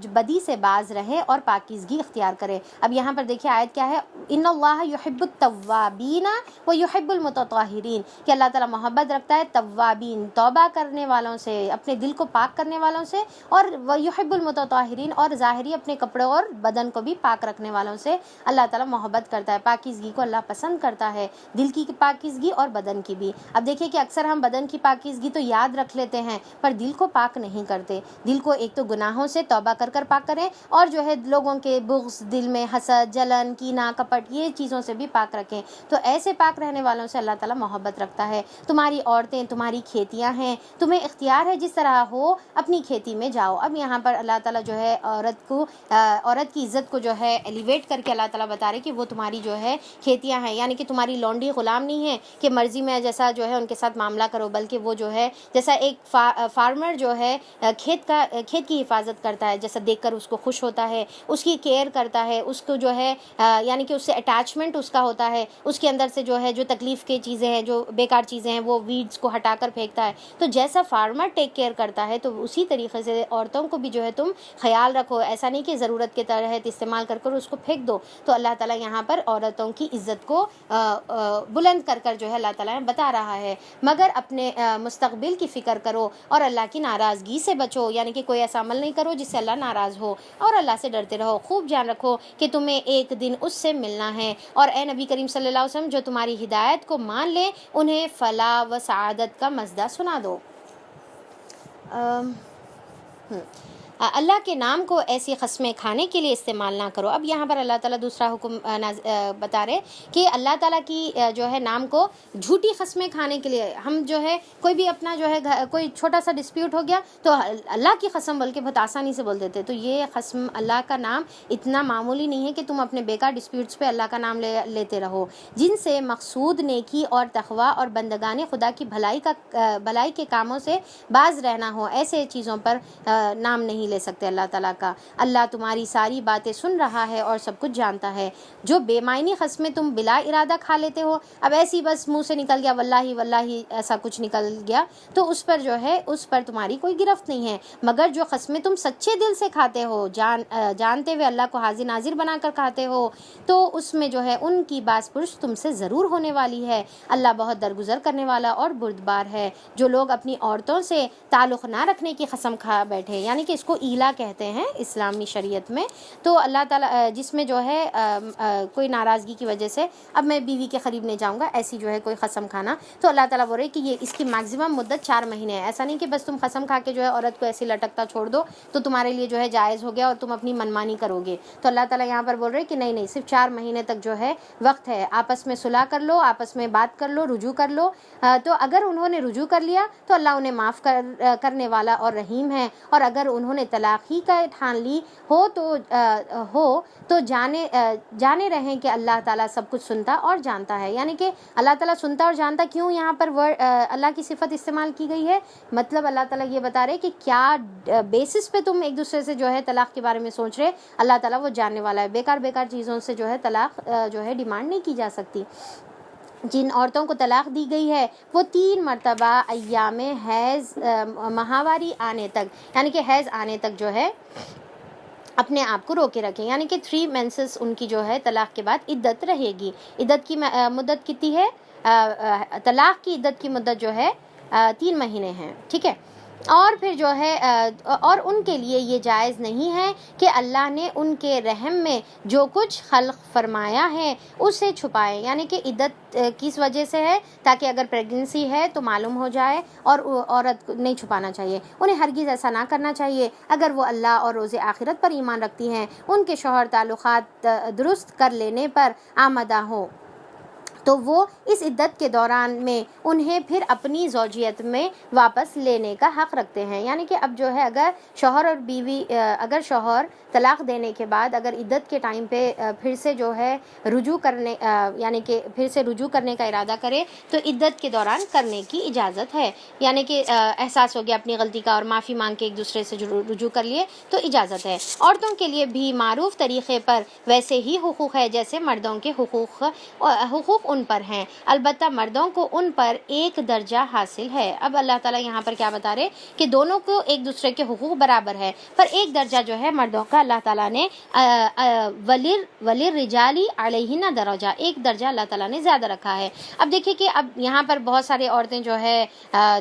بدی سے باز رہے اور پاکیزگی اختیار کرے. اب یہاں پر دیکھیے آیت کیا ہے, ان اللہ یحب التوابین و یحب المتطہرین, کہ اللہ تعالیٰ محبت رکھتا ہے توابین توبہ کرنے والوں سے, اپنے دل کو پاک کرنے والوں سے, اور وہ یحب المتطہرین اور ظاہری اپنے کپڑے اور بدن کو بھی پاک رکھنے والوں سے اللہ تعالیٰ محبت کرتا ہے. پاکیزگی کو اللہ پسند کرتا ہے, دل کی پاکیزگی اور بدن کی بھی. اب دیکھیے کہ اکثر ہم بدن کی پاکیزگی تو یاد رکھ لیتے ہیں پر دل کو پاک نہیں کرتے. دل کو ایک تو گناہوں سے توبہ کر کر پاک کریں, اور جو ہے لوگوں کے بغض, دل میں حسد, جلن, کینہ, کپٹ, یہ چیزوں سے بھی پاک رکھیں. تو ایسے پاک رہنے والوں سے اللہ تعالیٰ محبت رکھتا ہے. تمہاری عورتیں تمہاری کھیتیاں ہیں, تمہیں اختیار ہے جس طرح ہو اپنی کھیتی میں جاؤ. اب یہاں پر اللہ تعالیٰ جو ہے عورت کی عزت کو جو ہے ایلیویٹ کر کے اللہ تعالیٰ بتا رہے کہ وہ تمہاری جو ہے کھیتیاں ہیں, یعنی کہ تمہاری لونڈی غلام نہیں ہے کہ مرضی میں جیسا جو ہے ان کے ساتھ معاملہ کرو, بلکہ وہ جو ہے جیسا ایک فارمر جو ہے کھیت کی حفاظت کرتا ہے, جیسا دیکھ کر اس کو خوش ہوتا ہے, اس کی کیئر کرتا ہے, اس کو جو ہے یعنی کہ اس سے اٹیچمنٹ اس کا ہوتا ہے, اس کے اندر سے جو ہے جو تکلیف کی چیزیں ہیں, جو بیکار چیزیں ہیں, وہ ویڈز کو ہٹا کر پھینکتا ہے. تو جیسا فارمر ٹیک کیئر کرتا ہے تو اسی طریقے سے عورتوں کو بھی جو ہے تم خیال رکھو. ایسا نہیں کہ ضرورت کے تحت استعمال کر کر اس کو پھینک دو. تو اللہ تعالیٰ یہاں پر عورتوں کی عزت کو بلند کر کر جو ہے اللہ تعالیٰ بتا رہا ہے. مگر اپنے مستقبل کی فکر کرو اور اللہ کی ناراضگی سے بچو, یعنی کہ کوئی ایسا عمل نہیں کرو جس سے اللہ ناراض ہو, اور اللہ سے ڈرتے رہو. خوب جان رکھو کہ تمہیں ایک دن اس سے ملنا ہے. اور اے نبی کریم صلی اللہ علیہ وسلم, جو تمہاری ہدایت کو مان لے انہیں فلاح و سعادت کا مزدہ سنا دو. اللہ کے نام کو ایسی قسمیں کھانے کے لیے استعمال نہ کرو. اب یہاں پر اللہ تعالیٰ دوسرا حکم بتا رہے کہ اللہ تعالیٰ کی جو ہے نام کو جھوٹی قسمیں کھانے کے لیے, ہم جو ہے کوئی بھی اپنا جو ہے کوئی چھوٹا سا ڈسپیوٹ ہو گیا تو اللہ کی قسم بول کے بہت آسانی سے بول دیتے. تو یہ قسم, اللہ کا نام اتنا معمولی نہیں ہے کہ تم اپنے بیکار ڈسپیوٹس پہ اللہ کا نام لیتے رہو, جن سے مقصود نیکی اور تقویٰ اور بندگان خدا کی بھلائی کے کاموں سے باز رہنا ہو. ایسے چیزوں پر نام نہیں لے سکتے اللہ تعالیٰ کا. اللہ تمہاری ساری باتیں سن رہا ہے اور سب کچھ جانتا ہے. جو بے معنی قسمیں تم بلا ارادہ کھا لیتے ہو, اب ایسی بس منہ سے نکل گیا واللہ ایسا کچھ نکل گیا, تو اس پر جو ہے اس پر تمہاری کوئی گرفت نہیں ہے. مگر جو قسمیں تم سچے دل سے کھاتے ہو, جانتے ہوئے اللہ کو حاضر ناظر بنا کر کھاتے ہو, تو اس میں جو ہے ان کی باز پرس تم سے ضرور ہونے والی ہے. اللہ بہت درگزر کرنے والا اور بردبار ہے. جو لوگ اپنی عورتوں سے تعلق نہ رکھنے کی قسم کھا بیٹھے, یعنی کہ اس کو ایلا کہتے ہیں اسلامی شریعت میں, تو اللہ تعالیٰ جس میں جو ہے کوئی ناراضگی کی وجہ سے اب میں بیوی کے قریب نہیں جاؤں گا, ایسی جو ہے کوئی قسم کھانا, تو اللہ تعالیٰ بول رہے کہ یہ اس کی میکسیمم مدت 4 مہینے ہے. ایسا نہیں کہ بس تم قسم کھا کے جو ہے عورت کو ایسی لٹکتا چھوڑ دو تو تمہارے لیے جو ہے جائز ہو گیا اور تم اپنی منمانی کرو گے. تو اللہ تعالیٰ یہاں پر بول رہے کہ نہیں, صرف 4 مہینے تک جو ہے وقت ہے, آپس میں صلح کر لو, آپس میں بات کر لو, رجوع کر لو. تو اگر انہوں نے رجوع کر لیا تو اللہ انہیں معاف کرنے والا اور رحیم ہے, اور اگر انہوں نے طلاق ہی کا ٹھان لی ہو تو جانے رہیں کہ اللہ تعالیٰ سب کچھ سنتا اور جانتا ہے. یعنی کہ اللہ تعالیٰ سنتا اور جانتا, کیوں یہاں پر اللہ کی صفت استعمال کی گئی ہے؟ مطلب اللہ تعالیٰ یہ بتا رہے کہ کیا بیسس پہ تم ایک دوسرے سے جو ہے طلاق کے بارے میں سوچ رہے, اللہ تعالیٰ وہ جاننے والا ہے. بیکار چیزوں سے جو ہے طلاق جو ہے ڈیمانڈ نہیں کی جا سکتی. جن عورتوں کو طلاق دی گئی ہے وہ 3 مرتبہ ایام حیض ماہواری آنے تک, یعنی کہ حیض آنے تک جو ہے اپنے آپ کو روکے رکھیں. یعنی کہ 3 مینسز ان کی جو ہے طلاق کے بعد عدت رہے گی. عدت کی مدت کتنی ہے؟ طلاق کی عدت کی مدت جو ہے 3 مہینے ہیں, ٹھیک ہے. اور پھر جو ہے اور ان کے لیے یہ جائز نہیں ہے کہ اللہ نے ان کے رحم میں جو کچھ خلق فرمایا ہے اسے چھپائے. یعنی کہ عدت کس وجہ سے ہے؟ تاکہ اگر پریگننسی ہے تو معلوم ہو جائے, اور عورت نہیں چھپانا چاہیے. انہیں ہرگز ایسا نہ کرنا چاہیے اگر وہ اللہ اور روز آخرت پر ایمان رکھتی ہیں. ان کے شوہر تعلقات درست کر لینے پر آمادہ ہوں تو وہ اس عدت کے دوران میں انہیں پھر اپنی زوجیت میں واپس لینے کا حق رکھتے ہیں. یعنی کہ اب جو ہے اگر شوہر اور بیوی اگر شوہر طلاق دینے کے بعد اگر عدت کے ٹائم پہ پھر سے جو ہے رجوع کرنے یعنی کہ پھر سے رجوع کرنے کا ارادہ کرے تو عدت کے دوران کرنے کی اجازت ہے. یعنی کہ احساس ہو گیا اپنی غلطی کا اور معافی مانگ کے ایک دوسرے سے رجوع کر لیے تو اجازت ہے. عورتوں کے لیے بھی معروف طریقے پر ویسے ہی حقوق ہے جیسے مردوں کے حقوق ان پر ہیں، البتہ مردوں کو ان پر ایک درجہ حاصل ہے. اب اللہ تعالیٰ یہاں پر کیا بتا رہے کہ دونوں کو ایک دوسرے کے حقوق برابر ہے، پر ایک درجہ جو ہے مردوں کا اللہ تعالیٰ نے وَلِلرِّجَالِ عَلَيْهِنَّ درجہ، ایک درجہ اللہ تعالیٰ نے زیادہ رکھا ہے. اب دیکھیں کہ اب یہاں پر بہت سارے عورتیں جو ہے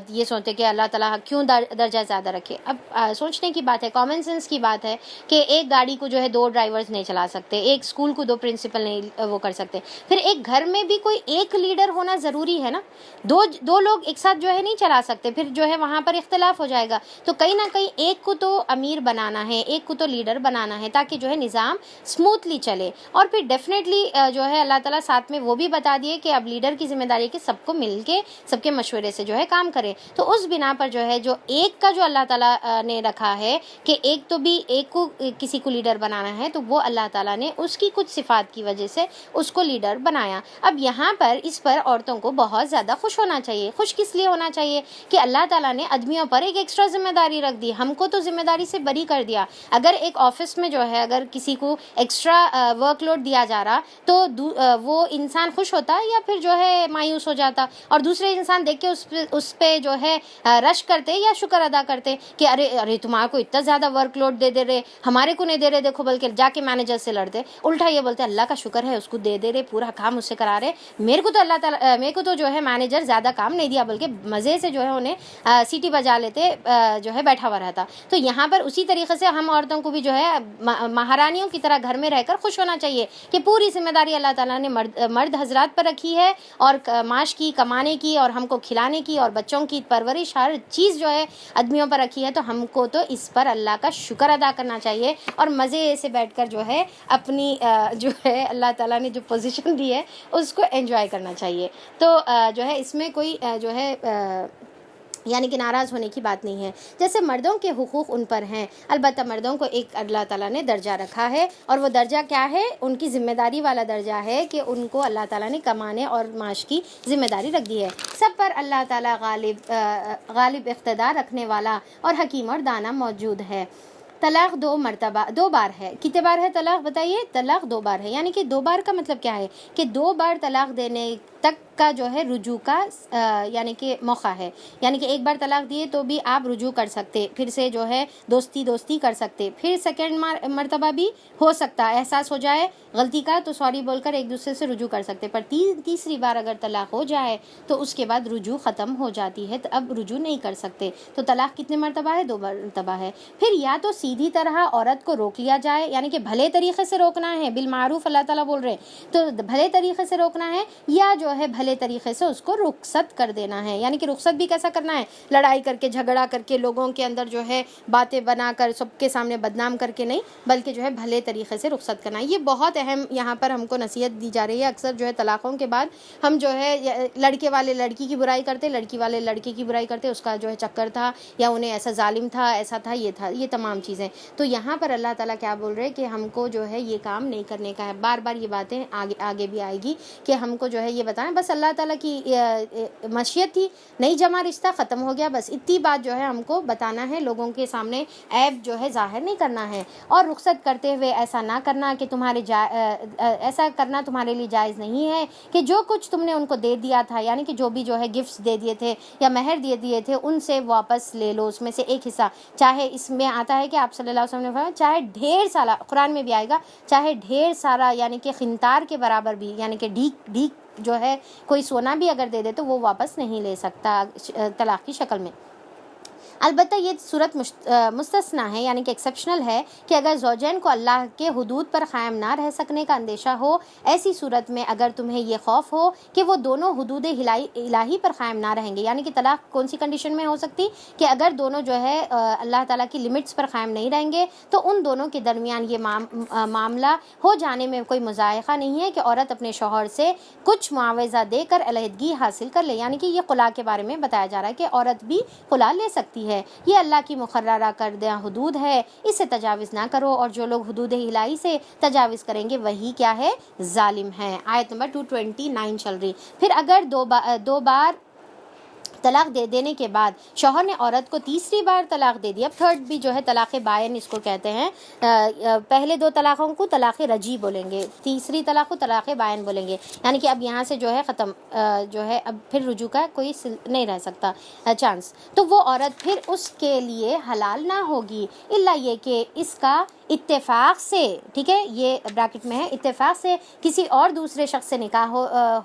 یہ سوچتے کہ اللہ تعالیٰ کیوں درجہ زیادہ رکھے. اب سوچنے کی بات ہے، کامن سینس کی بات ہے کہ ایک گاڑی کو جو ہے 2 ڈرائیورز نہیں چلا سکتے، ایک اسکول کو 2 پرنسپل نہیں وہ کر سکتے، پھر ایک گھر میں بھی کوئی ایک لیڈر ہونا ضروری ہے نا. دو لوگ ایک ساتھ جو ہے نہیں چلا سکتے، پھر جو ہے وہاں پر اختلاف ہو جائے گا. تو کہیں نہ کہیں ایک کو تو امیر بنانا ہے، ایک کو تو لیڈر بنانا ہے تاکہ جو ہے نظام اسموتھلی چلے. اور پھر ڈیفینیٹلی جو ہے اللہ تعالیٰ ساتھ میں وہ بھی بتا دیے کہ اب لیڈر کی ذمہ داری ہے کہ سب کو مل کے سب کے مشورے سے جو ہے کام کرے. تو اس بنا پر جو ہے جو ایک کا جو اللہ تعالیٰ نے رکھا ہے کہ ایک تو بھی ایک کو کسی کو لیڈر بنانا ہے، تو وہ اللہ تعالیٰ نے اس کی کچھ صفات کی وجہ سے اس کو لیڈر بنایا. اب یہاں پر اس پر عورتوں کو بہت زیادہ خوش ہونا چاہیے. خوش کس لیے ہونا چاہیے کہ اللہ تعالیٰ نے آدمیوں پر ایک ایکسٹرا ذمہ داری رکھ دی، ہم کو تو ذمہ داری سے بری کر دیا. اگر ایک آفس میں جو ہے اگر کسی کو ایکسٹرا ورک لوڈ دیا جا رہا تو وہ انسان خوش ہوتا یا پھر جو ہے مایوس ہو جاتا، اور دوسرے انسان دیکھ کے اس پہ جو ہے رش کرتے یا شکر ادا کرتے کہ ارے تمہارے کو اتنا زیادہ ورک لوڈ دے رہے، ہمارے کو نہیں دے رہے، دیکھو بلکہ جا کے مینیجر سے لڑتے. الٹا یہ بولتے اللہ کا شکر ہے اس کو دے رہے، پورا کام اس سے کرا رہے، میرے کو تو اللہ تعالیٰ میرے کو تو جو ہے مینیجر زیادہ کام نہیں دیا، بلکہ مزے سے جو ہے انہیں سیٹی بجا لیتے جو ہے بیٹھا ہوا رہتا. تو یہاں پر اسی طریقے سے ہم عورتوں کو بھی جو ہے مہارانیوں کی طرح گھر میں رہ کر خوش ہونا چاہیے کہ پوری ذمہ داری اللہ تعالیٰ نے مرد حضرات پر رکھی ہے، اور معاش کی، کمانے کی، اور ہم کو کھلانے کی، اور بچوں کی پرورش، ہر چیز جو ہے آدمیوں پر رکھی ہے. تو ہم کو تو اس پر اللہ کا شکر ادا کرنا چاہیے اور مزے سے بیٹھ کر جو ہے اپنی جو ہے اللہ تعالیٰ نے جو پوزیشن دی ہے اس کو انجوائے کرنا چاہیے. تو جو ہے اس میں کوئی جو ہے یعنی کہ ناراض ہونے کی بات نہیں ہے. جیسے مردوں کے حقوق ان پر ہیں، البتہ مردوں کو ایک اللہ تعالیٰ نے درجہ رکھا ہے، اور وہ درجہ کیا ہے؟ ان کی ذمہ داری والا درجہ ہے کہ ان کو اللہ تعالیٰ نے کمانے اور معاش کی ذمہ داری رکھ دی ہے. سب پر اللہ تعالیٰ غالب اقتدار رکھنے والا اور حکیم اور دانا موجود ہے. طلاق 2 بار ہے. کتنے بار ہے طلاق بتائیے؟ طلاق 2 بار ہے. یعنی کہ 2 بار کا مطلب کیا ہے کہ 2 بار طلاق دینے تک کا جو ہے رجوع کا یعنی کہ موقع ہے. یعنی کہ ایک بار طلاق دیے تو بھی آپ رجوع کر سکتے، پھر سے جو ہے دوستی کر سکتے، پھر سیکنڈ مرتبہ بھی ہو سکتا، احساس ہو جائے غلطی کا تو سوری بول کر ایک دوسرے سے رجوع کر سکتے. پر تیسری بار اگر طلاق ہو جائے تو اس کے بعد رجوع ختم ہو جاتی ہے، تو اب رجوع نہیں کر سکتے. تو طلاق کتنے مرتبہ ہے؟ 2 مرتبہ ہے. پھر یا تو سیدھی طرح عورت کو روک لیا جائے، یعنی کہ بھلے طریقے سے روکنا ہے، بالمعروف اللہ تعالیٰ بول رہے ہیں تو بھلے طریقے سے روکنا ہے، یا جو ہے بھلے طریقے سے اس کو رخصت کر دینا ہے. یعنی کہ رخصت بھی کیسا کرنا ہے؟ لڑائی کر کے، جھگڑا کر کے، لوگوں کے اندر جو ہے باتیں بنا کر، سب کے سامنے بدنام کر کے نہیں، بلکہ جو ہے بھلے طریقے سے رخصت کرنا ہے. یہ بہت اہم یہاں پر ہم کو نصیحت دی جا رہی ہے. اکثر جو ہے طلاقوں کے بعد ہم جو ہے لڑکے والے لڑکی کی برائی کرتے، لڑکی والے لڑکے کی برائی کرتے، اس کا جو ہے چکر تھا، یا انہیں ایسا ظالم تھا، ایسا تھا، یہ تمام چیزیں. تو یہاں پر اللہ تعالیٰ کیا بول رہے کہ ہم کو جو ہے یہ کام نہیں کرنے کا ہے. بار بار یہ باتیں آگے بھی آئے گی کہ ہم کو جو ہے یہ بتائیں، بس اللہ تعالیٰ کی مشیت تھی، نہیں جمع رشتہ ختم ہو گیا، بس اتنی بات جو ہے ہم کو بتانا ہے، لوگوں کے سامنے عیب جو ہے ظاہر نہیں کرنا ہے. اور رخصت کرتے ہوئے ایسا نہ کرنا کہ ایسا کرنا تمہارے لیے جائز نہیں ہے کہ جو کچھ تم نے ان کو دے دیا تھا، یعنی کہ جو بھی جو ہے گفٹس دے دیے تھے یا مہر دے دیے تھے، ان سے واپس لے لو، اس میں سے ایک حصہ. چاہے اس میں آتا ہے کہ آپ صلی اللہ علیہ وسلم نے فرمایا چاہے ڈھیر سارا، قرآن میں بھی آئے گا، چاہے ڈھیر سارا یعنی کہ خنتار کے برابر بھی، یعنی کہ ڈھیک جو ہے کوئی سونا بھی اگر دے دے تو وہ واپس نہیں لے سکتا طلاق کی شکل میں. البتہ یہ صورت مستثنا ہے، یعنی کہ ایکسیپشنل ہے، کہ اگر زوجین کو اللہ کے حدود پر قائم نہ رہ سکنے کا اندیشہ ہو، ایسی صورت میں اگر تمہیں یہ خوف ہو کہ وہ دونوں حدود الہی پر قائم نہ رہیں گے، یعنی کہ طلاق کون سی کنڈیشن میں ہو سکتی کہ اگر دونوں جو ہے اللہ تعالیٰ کی لمٹس پر قائم نہیں رہیں گے، تو ان دونوں کے درمیان یہ معاملہ ہو جانے میں کوئی مضائقہ نہیں ہے کہ عورت اپنے شوہر سے کچھ معاوضہ دے کر علیحدگی حاصل کر لے، یعنی کہ یہ خلا کے بارے میں بتایا جا رہا ہے کہ عورت بھی خلا لے سکتی ہے۔ یہ اللہ کی مقررہ کردہ حدود ہے، اسے تجاوز نہ کرو، اور جو لوگ حدود الہی سے تجاوز کریں گے وہی کیا ہے؟ ظالم ہے۔ آیت نمبر 229 چل رہی۔ پھر اگر دو بار طلاق دے دینے کے بعد شوہر نے عورت کو تیسری بار طلاق دے دی، اب تھرڈ بھی جو ہے طلاق بائن اس کو کہتے ہیں، پہلے دو طلاقوں کو طلاق رجعی بولیں گے، تیسری طلاق کو طلاق بائن بولیں گے، یعنی کہ اب یہاں سے جو ہے ختم، جو ہے اب پھر رجوع کا کوئی نہیں رہ سکتا چانس، تو وہ عورت پھر اس کے لیے حلال نہ ہوگی الا یہ کہ اس کا اتفاق سے، ٹھیک ہے، یہ بریکٹ میں ہے، اتفاق سے کسی اور دوسرے شخص سے نکاح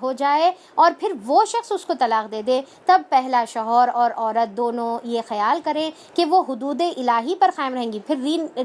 ہو جائے اور پھر وہ شخص اس کو طلاق دے دے، تب پہلا شوہر اور عورت دونوں یہ خیال کریں کہ وہ حدود الہی پر قائم رہیں گی۔ پھر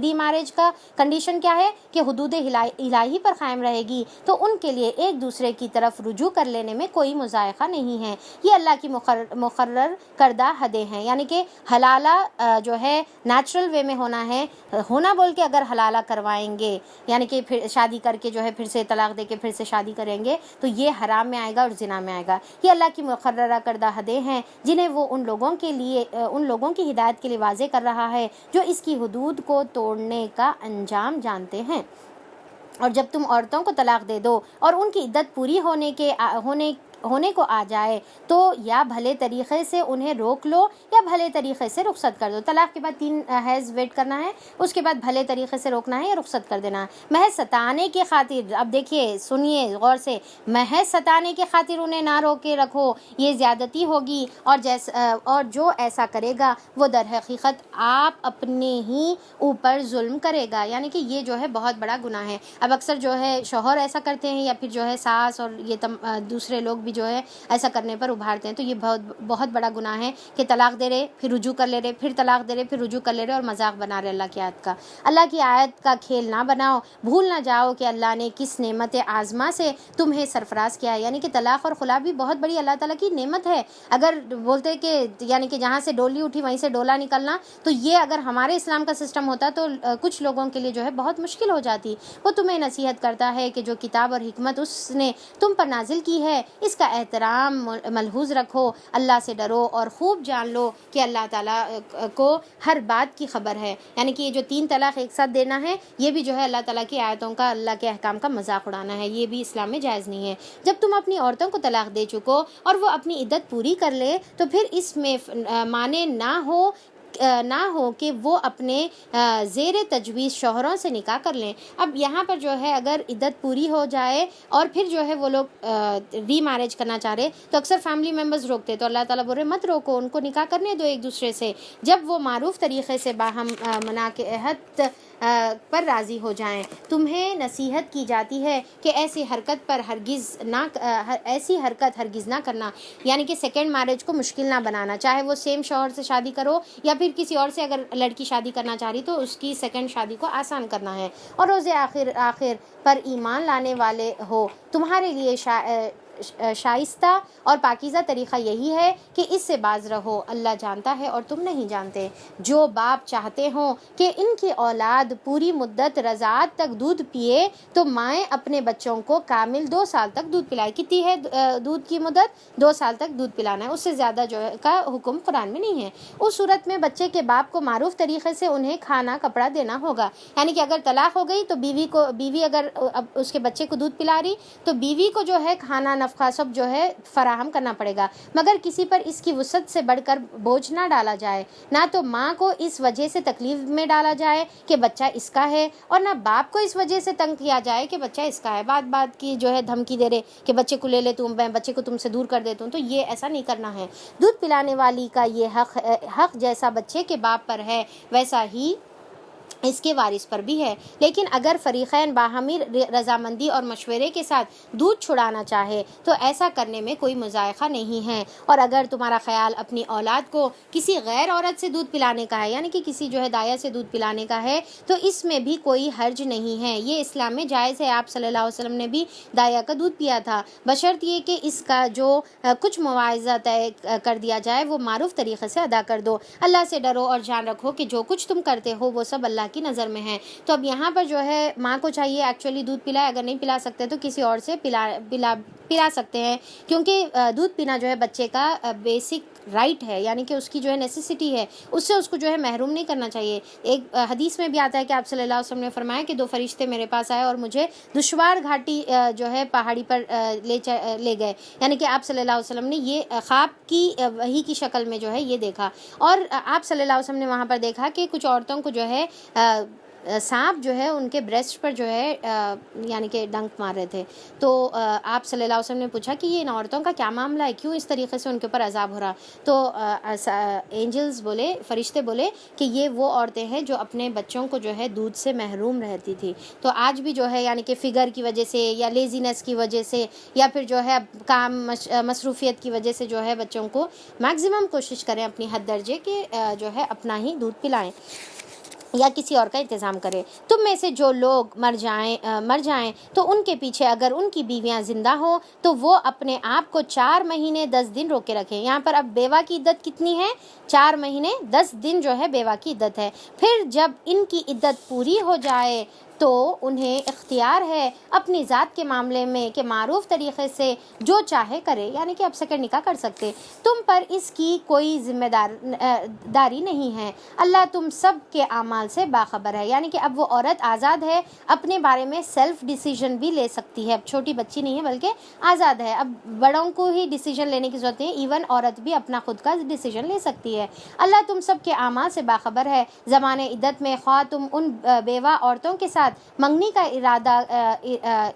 ری میرج کا کنڈیشن کیا ہے کہ حدود الہی پر قائم رہے گی، تو ان کے لیے ایک دوسرے کی طرف رجوع کر لینے میں کوئی مضائقہ نہیں ہے۔ یہ اللہ کی مقرر کردہ حدیں ہیں، یعنی کہ حلالہ جو ہے نیچرل وے میں ہونا بول کے اگر حلالہ کروائیں گے، یعنی کہ پھر شادی کر کے جو ہے پھر سے طلاق دے کے پھر سے شادی کریں گے، تو یہ حرام میں آئے گا اور زنا میں آئے گا۔ یہ اللہ کی مقررہ کردہ حدیں ہیں جنہیں وہ ان لوگوں کی ہدایت کے لیے واضح کر رہا ہے جو اس کی حدود کو توڑنے کا انجام جانتے ہیں۔ اور جب تم عورتوں کو طلاق دے دو اور ان کی عدت پوری ہونے کو آ جائے تو یا بھلے طریقے سے انہیں روک لو یا بھلے طریقے سے رخصت کر دو۔ طلاق کے بعد 3 حیض ویٹ کرنا ہے، اس کے بعد بھلے طریقے سے روکنا ہے یا رخصت کر دینا ہے۔ محض ستانے کی خاطر، اب دیکھیے سنیے غور سے، محض ستانے کی خاطر انہیں نہ روکے رکھو، یہ زیادتی ہوگی، اور جو ایسا کرے گا وہ در حقیقت آپ اپنے ہی اوپر ظلم کرے گا، یعنی کہ یہ جو ہے بہت بڑا گناہ ہے۔ اب اکثر جو ہے شوہر ایسا کرتے ہیں یا پھر جو ہے ساس اور یہ دوسرے لوگ بھی جو ہے ایسا کرنے پر ابھارتے ہیں، تو یہ بہت بڑا گناہ ہے کہ طلاق دے رہے پھر رجوع کر لے رہے، پھر طلاق دے رہے پھر رجوع کر لے رہے اور مذاق بنا رہے اللہ کی آیت کا۔ اللہ کی آیت کا کھیل نہ بناؤ، بھول نہ جاؤ کہ اللہ نے کس نعمت عظمہ سے تمہیں سرفراز کیا ہے، یعنی کہ طلاق اور خلا بھی بہت بڑی اللہ تعالیٰ کی نعمت ہے۔ اگر بولتے کہ یعنی کہ جہاں سے ڈولی اٹھی وہیں سے ڈولا نکلنا، تو یہ اگر ہمارے اسلام کا سسٹم ہوتا تو کچھ لوگوں کے لیے جو ہے بہت مشکل ہو جاتی۔ وہ تمہیں نصیحت کرتا ہے کہ جو کتاب اور حکمت اس نے تم پر نازل کی ہے اس کا احترام ملحوظ رکھو، اللہ سے ڈرو اور خوب جان لو کہ اللہ تعالیٰ کو ہر بات کی خبر ہے، یعنی کہ یہ جو 3 طلاق ایک ساتھ دینا ہے یہ بھی جو ہے اللہ تعالیٰ کی آیتوں کا، اللہ کے احکام کا مذاق اڑانا ہے، یہ بھی اسلام میں جائز نہیں ہے۔ جب تم اپنی عورتوں کو طلاق دے چکو اور وہ اپنی عدت پوری کر لے تو پھر اس میں مانے نہ ہو کہ وہ اپنے زیر تجویز شوہروں سے نکاح کر لیں۔ اب یہاں پر جو ہے اگر عدت پوری ہو جائے اور پھر جو ہے وہ لوگ ری میرج کرنا چاہ رہے تو اکثر فیملی ممبرز روکتے، تو اللہ تعالیٰ بول رہے مت روکو، ان کو نکاح کرنے دو ایک دوسرے سے، جب وہ معروف طریقے سے باہم مناکحت پر راضی ہو جائیں۔ تمہیں نصیحت کی جاتی ہے کہ ایسی حرکت ہرگز نہ کرنا، یعنی کہ سیکنڈ میرج کو مشکل نہ بنانا، چاہے وہ سیم شوہر سے شادی کرو یا پھر کسی اور سے اگر لڑکی شادی کرنا چاہ رہی تو اس کی سیکنڈ شادی کو آسان کرنا ہے۔ اور روز آخر پر ایمان لانے والے ہو، تمہارے لیے شائستہ اور پاکیزہ طریقہ یہی ہے کہ اس سے باز رہو، اللہ جانتا ہے اور تم نہیں جانتے۔ جو باپ چاہتے ہوں کہ ان کی اولاد پوری مدت رضاعت تک دودھ پیے تو مائیں اپنے بچوں کو کامل 2 سال تک دودھ پلائے۔ کتنی ہے دودھ کی مدت؟ 2 سال تک دودھ پلانا ہے، اس سے زیادہ جو کا حکم قرآن میں نہیں ہے۔ اس صورت میں بچے کے باپ کو معروف طریقے سے انہیں کھانا کپڑا دینا ہوگا، یعنی کہ اگر طلاق ہو گئی تو بیوی اگر اس کے بچے کو دودھ پلا رہی تو بیوی کو جو ہے کھانا نفقہ سب جو ہے فراہم کرنا پڑے گا، مگر کسی پر اس کی وسعت سے بڑھ کر بوجھ نہ ڈالا جائے، نہ تو ماں کو اس وجہ سے تکلیف میں ڈالا جائے کہ بچہ اس کا ہے، اور نہ باپ کو اس وجہ سے تنگ کیا جائے کہ بچہ اس کا ہے، بات کی جو ہے دھمکی دے رہے کہ بچے کو لے لے تم، میں بچے کو تم سے دور کر دیتا ہوں، تو یہ ایسا نہیں کرنا ہے۔ دودھ پلانے والی کا یہ حق جیسا بچے کے باپ پر ہے ویسا ہی اس کے وارث پر بھی ہے۔ لیکن اگر فریقین باہمی رضامندی اور مشورے کے ساتھ دودھ چھڑانا چاہے تو ایسا کرنے میں کوئی مضائقہ نہیں ہے۔ اور اگر تمہارا خیال اپنی اولاد کو کسی غیر عورت سے دودھ پلانے کا ہے، یعنی کہ کسی جو ہے دایا سے دودھ پلانے کا ہے، تو اس میں بھی کوئی حرج نہیں ہے، یہ اسلام میں جائز ہے۔ آپ صلی اللہ علیہ وسلم نے بھی دایا کا دودھ پیا تھا، بشرط یہ کہ اس کا جو کچھ مواعظہ طے کر دیا جائے وہ معروف طریقے سے ادا کر دو۔ اللہ سے ڈرو اور جان رکھو کہ جو کچھ تم کرتے ہو وہ سب اللہ کی نظر میں ہے۔ تو اب یہاں پر جو ہے ماں کو چاہیے ایکچولی دودھ پلائے، اگر نہیں پلا سکتے تو کسی اور سے پلا سکتے ہیں، کیونکہ دودھ پینا جو ہے بچے کا بیسک رائٹ ہے، یعنی کہ اس کی جو ہے نیسیسٹی ہے، اس سے اس کو جو ہے محروم نہیں کرنا چاہیے۔ ایک حدیث میں بھی آتا ہے کہ آپ صلی اللہ علیہ وسلم نے فرمایا کہ 2 فرشتے میرے پاس آئے اور مجھے دشوار گھاٹی جو ہے پہاڑی پر لے گئے، یعنی کہ آپ صلی اللہ علیہ وسلم نے یہ خواب کی وحی کی شکل میں جو ہے یہ دیکھا، اور آپ صلی اللہ علیہ وسلم نے وہاں پر دیکھا کہ کچھ عورتوں کو جو ہے سانپ جو ہے ان کے بریسٹ پر جو ہے یعنی کہ ڈنک مار رہے تھے۔ تو آپ صلی اللہ علیہ وسلم نے پوچھا کہ یہ ان عورتوں کا کیا معاملہ ہے، کیوں اس طریقے سے ان کے اوپر عذاب ہو رہا؟ تو اینجلز بولے، فرشتے بولے کہ یہ وہ عورتیں ہیں جو اپنے بچوں کو جو ہے دودھ سے محروم رہتی تھی۔ تو آج بھی جو ہے یعنی کہ فگر کی وجہ سے یا لیزینس کی وجہ سے یا پھر جو ہے کام مصروفیت کی وجہ سے جو ہے بچوں کو میکزیمم کوشش کریں اپنی حد درجے کہ جو ہے اپنا ہی دودھ پلائیں یا کسی اور کا انتظام کرے۔ تم میں سے جو لوگ مر جائیں تو ان کے پیچھے اگر ان کی بیویاں زندہ ہوں تو وہ اپنے آپ کو 4 مہینے 10 دن روکے رکھیں۔ یہاں پر اب بیوہ کی عدت کتنی ہے؟ 4 مہینے 10 دن جو ہے بیوہ کی عدت ہے۔ پھر جب ان کی عدت پوری ہو جائے تو انہیں اختیار ہے اپنی ذات کے معاملے میں کہ معروف طریقے سے جو چاہے کرے، یعنی کہ اب سیکنڈ نکاح کر سکتے، تم پر اس کی کوئی ذمہ داری نہیں ہے، اللہ تم سب کے اعمال سے باخبر ہے۔ یعنی کہ اب وہ عورت آزاد ہے، اپنے بارے میں سیلف ڈیسیژن بھی لے سکتی ہے، اب چھوٹی بچی نہیں ہے بلکہ آزاد ہے، اب بڑوں کو ہی ڈیسیژن لینے کی ضرورت ہے، ایون عورت بھی اپنا خود کا ڈیسیژن لے سکتی ہے۔ اللہ تم سب کے اعمال سے باخبر ہے، زمانے عدت میں خواہ تم ان بیوہ عورتوں کے ساتھ منگنی کا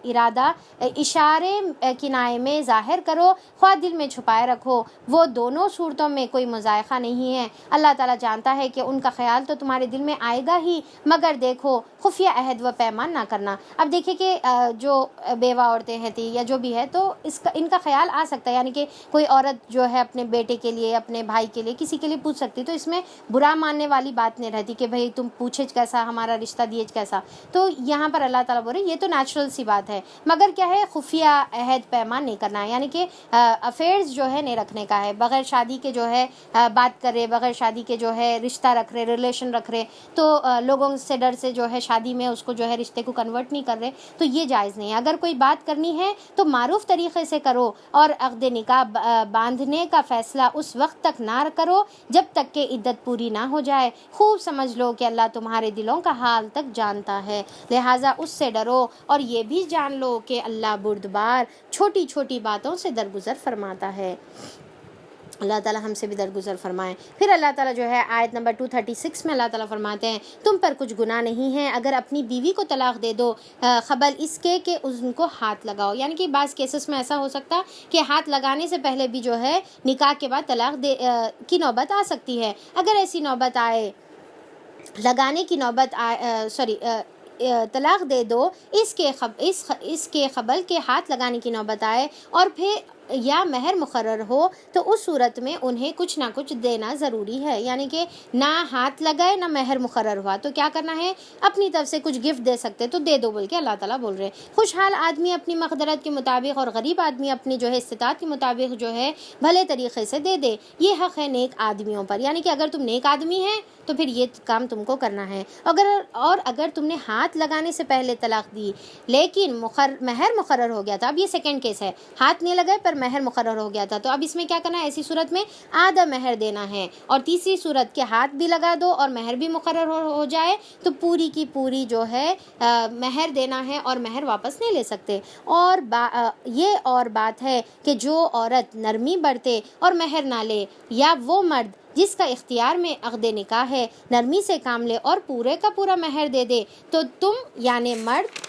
ارادہ اشارے کنائے میں ظاہر کرو، خواہ دل میں چھپائے رکھو، وہ دونوں صورتوں میں کوئی مضائقہ نہیں ہے۔ اللہ تعالیٰ جانتا ہے کہ ان کا خیال تو تمہارے دل میں آئے گا ہی، مگر دیکھو خفیہ عہد و پیمان نہ کرنا۔ اب دیکھیں کہ جو بیوہ عورتیں ہیں تھی یا جو بھی ہے تو ان کا خیال آ سکتا ہے، یعنی کہ کوئی عورت جو ہے اپنے بیٹے کے لیے، اپنے بھائی کے لیے، کسی کے لیے پوچھ سکتی، تو اس میں برا ماننے والی بات نہیں رہتی کہ بھئی تم پوچھے کیسا، ہمارا رشتہ دیے کیسا۔ تو یہاں پر اللہ تعالیٰ بول رہے یہ تو نیچرل سی بات ہے، مگر کیا ہے خفیہ عہد پیمان نہیں کرنا ہے، یعنی کہ افیئرز جو ہے نہیں رکھنے کا ہے، بغیر شادی کے جو ہے بات کر رہے، بغیر شادی کے جو ہے رشتہ رکھ رہے، ریلیشن رکھ رہے، تو لوگوں سے ڈر سے جو ہے شادی میں اس کو جو ہے رشتے کو کنورٹ نہیں کر رہے، تو یہ جائز نہیں ہے۔ اگر کوئی بات کرنی ہے تو معروف طریقے سے کرو، اور عقد نکاح باندھنے کا فیصلہ اس وقت تک نہ کرو جب تک کہ عدت پوری نہ ہو جائے۔ خوب سمجھ لو کہ اللہ تمہارے دلوں کا حال تک جانتا ہے، لہٰذا اس سے ڈرو، اور یہ بھی جان لو کہ اللہ بردبار چھوٹی چھوٹی باتوں سے درگزر فرماتا ہے۔ اللہ تعالیٰ ہم سے بھی درگزر فرمائیں۔ پھر اللہ تعالیٰ جو ہے آیت نمبر 236 میں اللہ تعالیٰ فرماتے ہیں تم پر کچھ گناہ نہیں ہے اگر اپنی بیوی کو طلاق دے دو قبل اس کے کہ ان کو ہاتھ لگاؤ، یعنی کہ بعض کیسز میں ایسا ہو سکتا کہ ہاتھ لگانے سے پہلے بھی جو ہے نکاح کے بعد طلاق کی نوبت آ سکتی ہے۔ اگر ایسی نوبت آئے، لگانے کی نوبت طلاق دے دو اس کے قبل کے ہاتھ لگانے کی نوبت آئے، اور پھر یا مہر مقرر ہو تو اس صورت میں انہیں کچھ نہ کچھ دینا ضروری ہے، یعنی کہ نہ ہاتھ لگائے نہ مہر مقرر ہوا تو کیا کرنا ہے، اپنی طرف سے کچھ گفٹ دے سکتے تو دے دو بول کے اللہ تعالیٰ بول رہے ہیں۔ خوشحال آدمی اپنی مقدرت کے مطابق اور غریب آدمی اپنی جو ہے استطاعت کے مطابق جو ہے بھلے طریقے سے دے دے، یہ حق ہے نیک آدمیوں پر، یعنی کہ اگر تم نیک آدمی ہیں تو پھر یہ کام تم کو کرنا ہے۔ اگر تم نے ہاتھ لگانے سے پہلے طلاق دی لیکن مہر مقرر ہو گیا تھا، اب یہ سیکنڈ کیس ہے، ہاتھ نہیں لگائے پر مہر مقرر ہو گیا تھا، تو اب اس میں کیا کرنا ہے، ایسی صورت میں آدھا مہر دینا ہے، اور تیسری صورت کے ہاتھ بھی لگا دو اور مہر بھی مقرر ہو جائے تو پوری کی پوری جو ہے مہر دینا ہے اور مہر واپس نہیں لے سکتے۔ اور یہ اور بات ہے کہ جو عورت نرمی برتے اور مہر نہ لے، یا وہ مرد جس کا اختیار میں عقد نکاح ہے نرمی سے کام لے اور پورے کا پورا مہر دے دے، تو تم یعنی مرد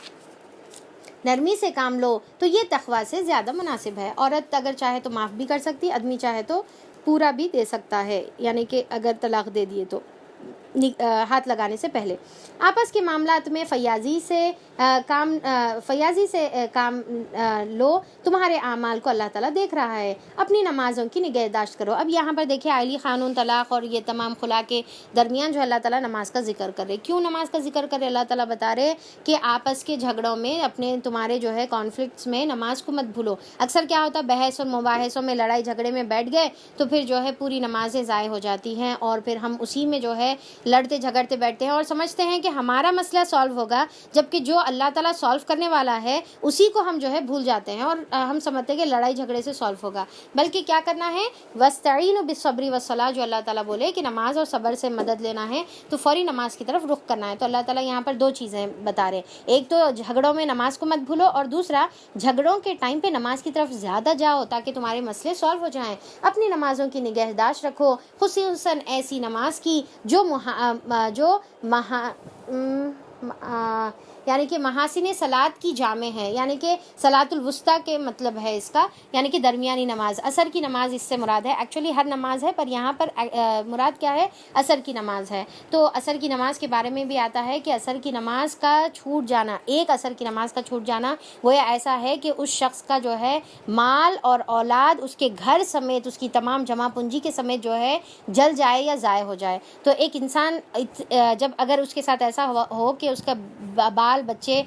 نرمی سے کام لو تو یہ تقویٰ سے زیادہ مناسب ہے۔ عورت اگر چاہے تو معاف بھی کر سکتی، آدمی چاہے تو پورا بھی دے سکتا ہے، یعنی کہ اگر طلاق دے دیے تو۔ ہاتھ لگانے سے پہلے۔ آپس کے معاملات میں فیاضی سے کام لو، تمہارے اعمال کو اللہ تعالیٰ دیکھ رہا ہے، اپنی نمازوں کی نگہداشت کرو۔ اب یہاں پر دیکھیں آئلی قانون طلاق اور یہ تمام خلا کے درمیان جو اللہ تعالیٰ نماز کا ذکر کر رہے، کیوں نماز کا ذکر کر رہے؟ اللہ تعالیٰ بتا رہے کہ آپس کے جھگڑوں میں، اپنے تمہارے جو ہے کانفلکٹس میں نماز کو مت بھولو۔ اکثر کیا ہوتا ہے، بحث اور مباحثوں میں، لڑائی جھگڑے میں بیٹھ گئے تو پھر جو ہے پوری نمازیں ضائع ہو جاتی ہیں، اور پھر ہم اسی میں جو ہے لڑتے جھگڑتے بیٹھتے ہیں اور سمجھتے ہیں کہ ہمارا مسئلہ سالو ہوگا، جبکہ جو اللہ تعالیٰ سالو کرنے والا ہے اسی کو ہم جو ہے بھول جاتے ہیں، اور ہم سمجھتے ہیں کہ لڑائی جھگڑے سے سالو ہوگا۔ بلکہ کیا کرنا ہے، وَاسْتَعِينُوا بِالصَّبْرِ وَالصَّلَاةِ، جو اللہ تعالیٰ بولے کہ نماز اور صبر سے مدد لینا ہے تو فوری نماز کی طرف رخ کرنا ہے۔ تو اللہ تعالیٰ یہاں پر دو چیزیں بتا رہے ہیں، ایک تو جھگڑوں میں نماز کو مت بھولو، اور دوسرا جھگڑوں کے ٹائم پہ نماز کی طرف زیادہ جاؤ تاکہ تمہارے مسئلے سالو ہو جائیں۔ اپنی نمازوں کی نگہداشت رکھو، خصوصاً ایسی نماز کی یعنی کہ محاسن صلاۃ کی جامع ہے، یعنی کہ صلاۃ الوسطیٰ کے مطلب ہے اس کا، یعنی کہ درمیانی نماز۔ عصر کی نماز اس سے مراد ہے، ایکچولی ہر نماز ہے پر یہاں پر مراد کیا ہے، عصر کی نماز ہے۔ تو عصر کی نماز کے بارے میں بھی آتا ہے کہ عصر کی نماز کا چھوٹ جانا، ایک عصر کی نماز کا چھوٹ جانا وہ ایسا ہے کہ اس شخص کا جو ہے مال اور اولاد اس کے گھر سمیت، اس کی تمام جمع پونجی کے سمیت جو ہے جل جائے یا ضائع ہو جائے۔ تو ایک انسان جب اگر اس کے ساتھ ایسا ہو کہ اس کا بال بچے،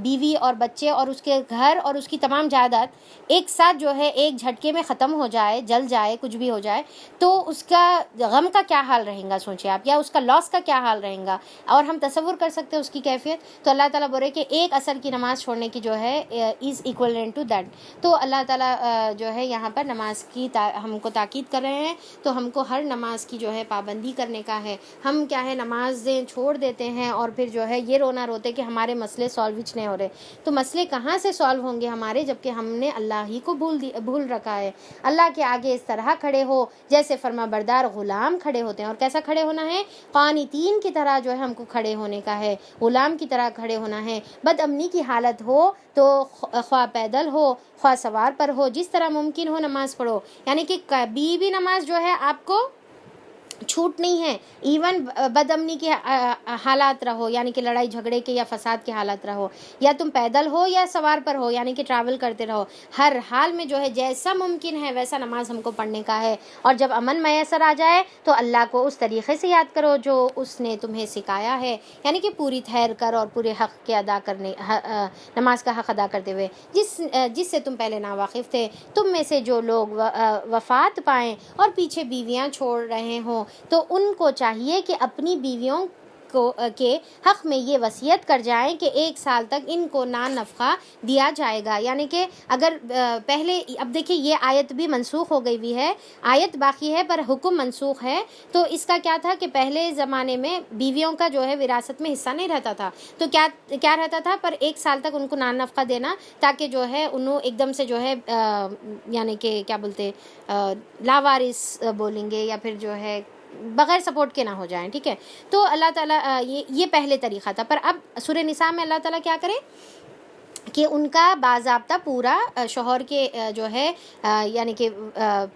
بیوی اور بچے اور اس کے گھر اور اس کی تمام جائیداد ایک ساتھ جو ہے ایک جھٹکے میں ختم ہو جائے، جل جائے، کچھ بھی ہو جائے، تو اس کا غم کا کیا حال رہے گا سوچیں آپ، یا اس کا لاس کا کیا حال رہے گا، اور ہم تصور کر سکتے ہیں اس کی کیفیت۔ تو اللہ تعالیٰ بول رہے کہ ایک عصر کی نماز چھوڑنے کی جو ہے از ایکویلنٹ ٹو دیٹ۔ تو اللہ تعالیٰ جو ہے یہاں پر نماز کی ہم کو تاکید کر رہے ہیں، تو ہم کو ہر نماز کی جو ہے پابندی کرنے کا ہے۔ ہم کیا ہے نمازیں چھوڑ دیتے ہیں اور پھر جو ہے یہ رونا روتے کہ ہمارے مسئلے سالو نہیں ہو رہے۔ تو مسئلے کہاں سے سالو ہوں گے ہمارے، جبکہ ہم نے اللہ ہی کو بھول رکھا ہے۔ اللہ کے آگے اس طرح کھڑے ہو جیسے فرما بردار غلام کھڑے ہوتے ہیں، اور کیسا کھڑے ہونا ہے، قانتین کی طرح جو ہے ہم کو کھڑے ہونے کا ہے، غلام کی طرح کھڑے ہونا ہے۔ بد امنی کی حالت ہو تو خواہ پیدل ہو خواہ سوار پر ہو، جس طرح ممکن ہو نماز پڑھو، یعنی کہ کبھی بھی نماز جو ہے آپ کو چھوٹ نہیں ہے، ایون بد امنی کے حالات رہو، یعنی کہ لڑائی جھگڑے کے یا فساد کے حالات رہو، یا تم پیدل ہو یا سوار پر ہو، یعنی کہ ٹریول کرتے رہو، ہر حال میں جو ہے جیسا ممکن ہے ویسا نماز ہم کو پڑھنے کا ہے۔ اور جب امن میسر آ جائے تو اللہ کو اس طریقے سے یاد کرو جو اس نے تمہیں سکھایا ہے، یعنی کہ پوری ٹھہر کر اور پورے حق کے ادا کرنے، نماز کا حق ادا کرتے ہوئے، جس سے تم پہلے ناواقف تھے۔ تم میں سے جو لوگ وفات پائیں اور پیچھے بیویاں چھوڑ رہے ہوں تو ان کو چاہیے کہ اپنی بیویوں کے حق میں یہ وصیت کر جائیں کہ 1 سال تک ان کو نان نفقہ دیا جائے گا، یعنی کہ اگر پہلے، اب دیکھیں یہ آیت بھی منسوخ ہو گئی بھی ہے، آیت باقی ہے پر حکم منسوخ ہے۔ تو اس کا کیا تھا کہ پہلے زمانے میں بیویوں کا جو ہے وراثت میں حصہ نہیں رہتا تھا، تو کیا رہتا تھا، پر 1 سال تک ان کو نان نفقہ دینا تاکہ جو ہے انہوں ایک دم سے جو ہے یعنی کہ کیا بولتے لاوارث بولیں گے یا پھر جو ہے بغیر سپورٹ کے نہ ہو جائیں، ٹھیک ہے۔ تو اللہ تعالیٰ یہ پہلے طریقہ تھا، پر اب سورہ نساء میں اللہ تعالیٰ کیا کرے کہ ان کا باضابطہ پورا شوہر کے جو ہے یعنی کہ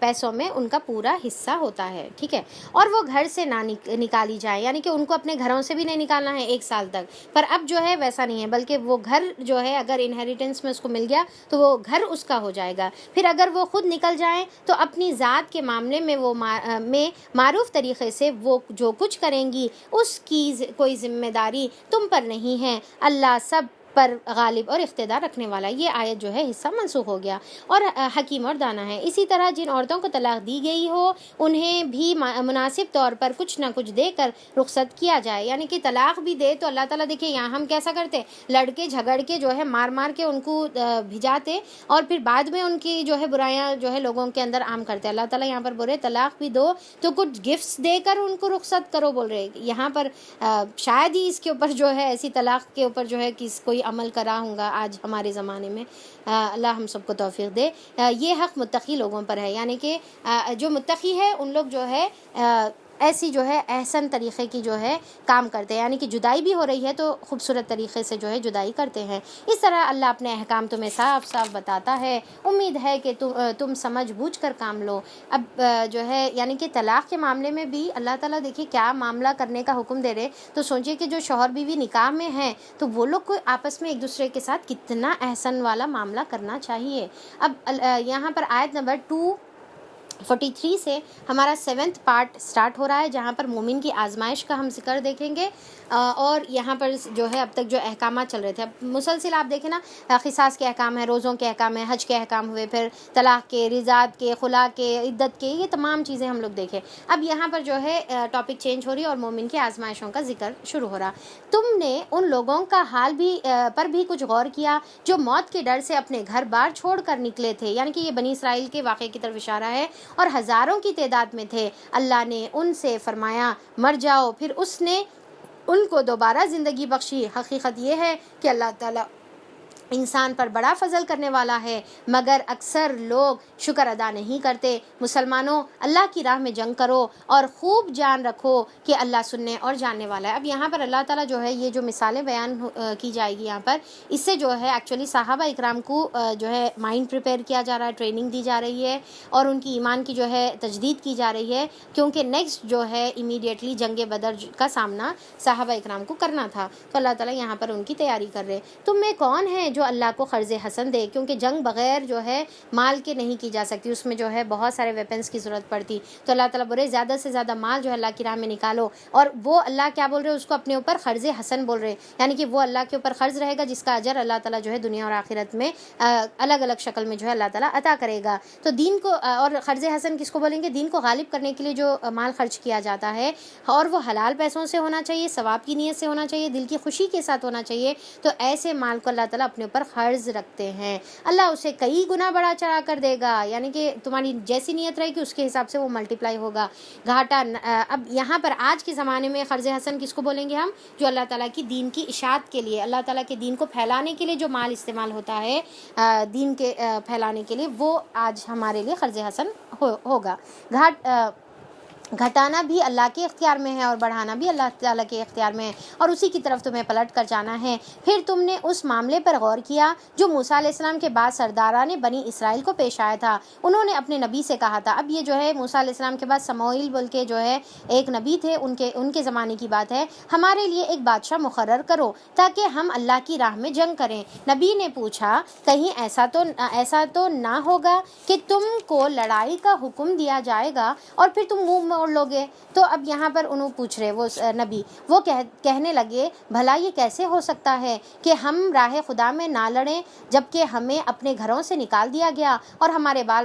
پیسوں میں ان کا پورا حصہ ہوتا ہے، ٹھیک ہے، اور وہ گھر سے نہ نکالی جائے، یعنی کہ ان کو اپنے گھروں سے بھی نہیں نکالنا ہے 1 سال تک۔ پر اب جو ہے ویسا نہیں ہے، بلکہ وہ گھر جو ہے اگر انہیریٹنس میں اس کو مل گیا تو وہ گھر اس کا ہو جائے گا۔ پھر اگر وہ خود نکل جائیں تو اپنی ذات کے معاملے میں وہ معروف طریقے سے وہ جو کچھ کریں گی اس کی کوئی ذمہ داری تم پر نہیں ہے، اللہ سب پر غالب اور اقتدار رکھنے والا۔ یہ آیت جو ہے حصہ منسوخ ہو گیا، اور حکیم اور دانا ہے۔ اسی طرح جن عورتوں کو طلاق دی گئی ہو انہیں بھی مناسب طور پر کچھ نہ کچھ دے کر رخصت کیا جائے، یعنی کہ طلاق بھی دے تو اللہ تعالیٰ دیکھیں یہاں ہم کیسا کرتے، لڑکے جھگڑ کے جو ہے مار کے ان کو بھجاتے اور پھر بعد میں ان کی جو ہے برائیاں جو ہے لوگوں کے اندر عام کرتے۔ اللہ تعالیٰ یہاں پر بول رہے طلاق بھی دو تو کچھ گفٹس دے کر ان کو رخصت کرو، بول رہے یہاں پر شاید ہی اس کے اوپر جو ہے ایسی طلاق کے اوپر جو ہے کوئی عمل کرا ہوں گا آج ہمارے زمانے میں۔ اللہ ہم سب کو توفیق دے۔ یہ حق متقی لوگوں پر ہے، یعنی کہ جو متقی ہے ان لوگ جو ہے ایسی جو ہے احسن طریقے کی جو ہے کام کرتے ہیں، یعنی کہ جدائی بھی ہو رہی ہے تو خوبصورت طریقے سے جو ہے جدائی کرتے ہیں۔ اس طرح اللہ اپنے احکام تمہیں صاف صاف بتاتا ہے، امید ہے کہ تم سمجھ بوجھ کر کام لو۔ اب جو ہے یعنی کہ طلاق کے معاملے میں بھی اللہ تعالیٰ دیکھیے کیا معاملہ کرنے کا حکم دے رہے، تو سوچئے کہ جو شوہر بیوی نکاح میں ہیں تو وہ لوگ کو آپس میں ایک دوسرے کے ساتھ کتنا احسن والا معاملہ کرنا چاہیے۔ اب یہاں پر آیت نمبر 243 سے ہمارا 7th پارٹ سٹارٹ ہو رہا ہے، جہاں پر مومن کی آزمائش کا ہم ذکر دیکھیں گے، اور یہاں پر جو ہے اب تک جو احکامات چل رہے تھے، اب مسلسل آپ دیکھیں نا، قصاص کے احکام ہیں، روزوں کے احکام ہیں، حج کے احکام ہوئے، پھر طلاق کے، رضاعت کے، خلا کے، عدت کے، یہ تمام چیزیں ہم لوگ دیکھیں۔ اب یہاں پر جو ہے ٹاپک چینج ہو رہی ہے اور مومن کی آزمائشوں کا ذکر شروع ہو رہا۔ تم نے ان لوگوں کا حال پر بھی کچھ غور کیا جو موت کے ڈر سے اپنے گھر بار چھوڑ کر نکلے تھے، یعنی کہ یہ بنی اسرائیل کے واقعے کی طرف اشارہ ہے، اور ہزاروں کی تعداد میں تھے۔ اللہ نے ان سے فرمایا مر جاؤ، پھر اس نے ان کو دوبارہ زندگی بخشی۔ حقیقت یہ ہے کہ اللہ تعالیٰ انسان پر بڑا فضل کرنے والا ہے، مگر اکثر لوگ شکر ادا نہیں کرتے۔ مسلمانوں، اللہ کی راہ میں جنگ کرو اور خوب جان رکھو کہ اللہ سننے اور جاننے والا ہے۔ اب یہاں پر اللہ تعالیٰ جو ہے یہ جو مثالیں بیان کی جائے گی یہاں پر، اس سے جو ہے ایکچولی صحابہ اکرام کو جو ہے مائنڈ پریپیئر کیا جا رہا ہے، ٹریننگ دی جا رہی ہے، اور ان کی ایمان کی جو ہے تجدید کی جا رہی ہے، کیونکہ نیکسٹ جو ہے امیڈیٹلی جنگ بدر کا سامنا صحابہ اکرام کو کرنا تھا، تو اللہ تعالیٰ یہاں پر ان کی تیاری کر رہے۔ تم میں کون ہے جو اللہ کو قرض حسن دے، کیونکہ جنگ بغیر جو ہے مال کے نہیں کی جا سکتی، اس میں جو ہے بہت سارے ویپنز کی ضرورت پڑتی، تو اللہ تعالیٰ بولے زیادہ سے زیادہ مال جو ہے اللہ کی راہ میں نکالو، اور وہ اللہ کیا بول رہے اس کو اپنے اوپر قرض حسن بول رہے، یعنی کہ وہ اللہ کے اوپر قرض رہے گا جس کا اجر اللہ تعالیٰ جو ہے دنیا اور آخرت میں الگ الگ شکل میں جو ہے اللہ تعالیٰ عطا کرے گا۔ تو دین کو، اور قرض حسن کس کو بولیں گے؟ دین کو غالب کرنے کے لیے جو مال خرچ کیا جاتا ہے، اور وہ حلال پیسوں سے ہونا چاہیے، ثواب کی نیت سے ہونا چاہیے، دل کی خوشی کے ساتھ ہونا چاہیے، تو ایسے مال کو اللہ تعالیٰ اپنے اوپر قرض رکھتے ہیں، اللہ اسے کئی گنا بڑا چڑھا کر دے گا، یعنی کہ تمہاری جیسی نیت رہے گی اس کے حساب سے وہ ملٹیپلائی ہوگا۔ گھاٹا اب یہاں پر آج کے زمانے میں قرض حسن کس کو بولیں گے ہم؟ جو اللہ تعالیٰ کی دین کی اشاعت کے لیے، اللہ تعالیٰ کے دین کو پھیلانے کے لیے جو مال استعمال ہوتا ہے دین کے پھیلانے کے لیے، وہ آج ہمارے لیے قرض حسن ہوگا۔ گھٹانا بھی اللہ کے اختیار میں ہے اور بڑھانا بھی اللہ تعالیٰ کے اختیار میں ہے، اور اسی کی طرف تمہیں پلٹ کر جانا ہے۔ پھر تم نے اس معاملے پر غور کیا جو موسیٰ علیہ السلام کے بعد سرداران بنی اسرائیل کو پیش آیا تھا، انہوں نے اپنے نبی سے کہا تھا۔ اب یہ جو ہے موسیٰ علیہ السلام کے بعد سموئیل بول کے جو ہے ایک نبی تھے، ان کے زمانے کی بات ہے، ہمارے لیے ایک بادشاہ مقرر کرو تاکہ ہم اللہ کی راہ میں جنگ کریں۔ نبی نے پوچھا کہیں ایسا تو نہ ہوگا کہ تم کو لڑائی کا حکم دیا جائے گا اور پھر تم منہ موڑ لو گے؟ تو اب یہاں پر انہوں پوچھ رہے وہ نبی، وہ کہنے لگے بھلا یہ کیسے ہو سکتا ہے کہ ہم راہ خدا میں نہ لڑیں جبکہ ہمیں اپنے گھروں سے نکال دیا گیا اور ہمارے بال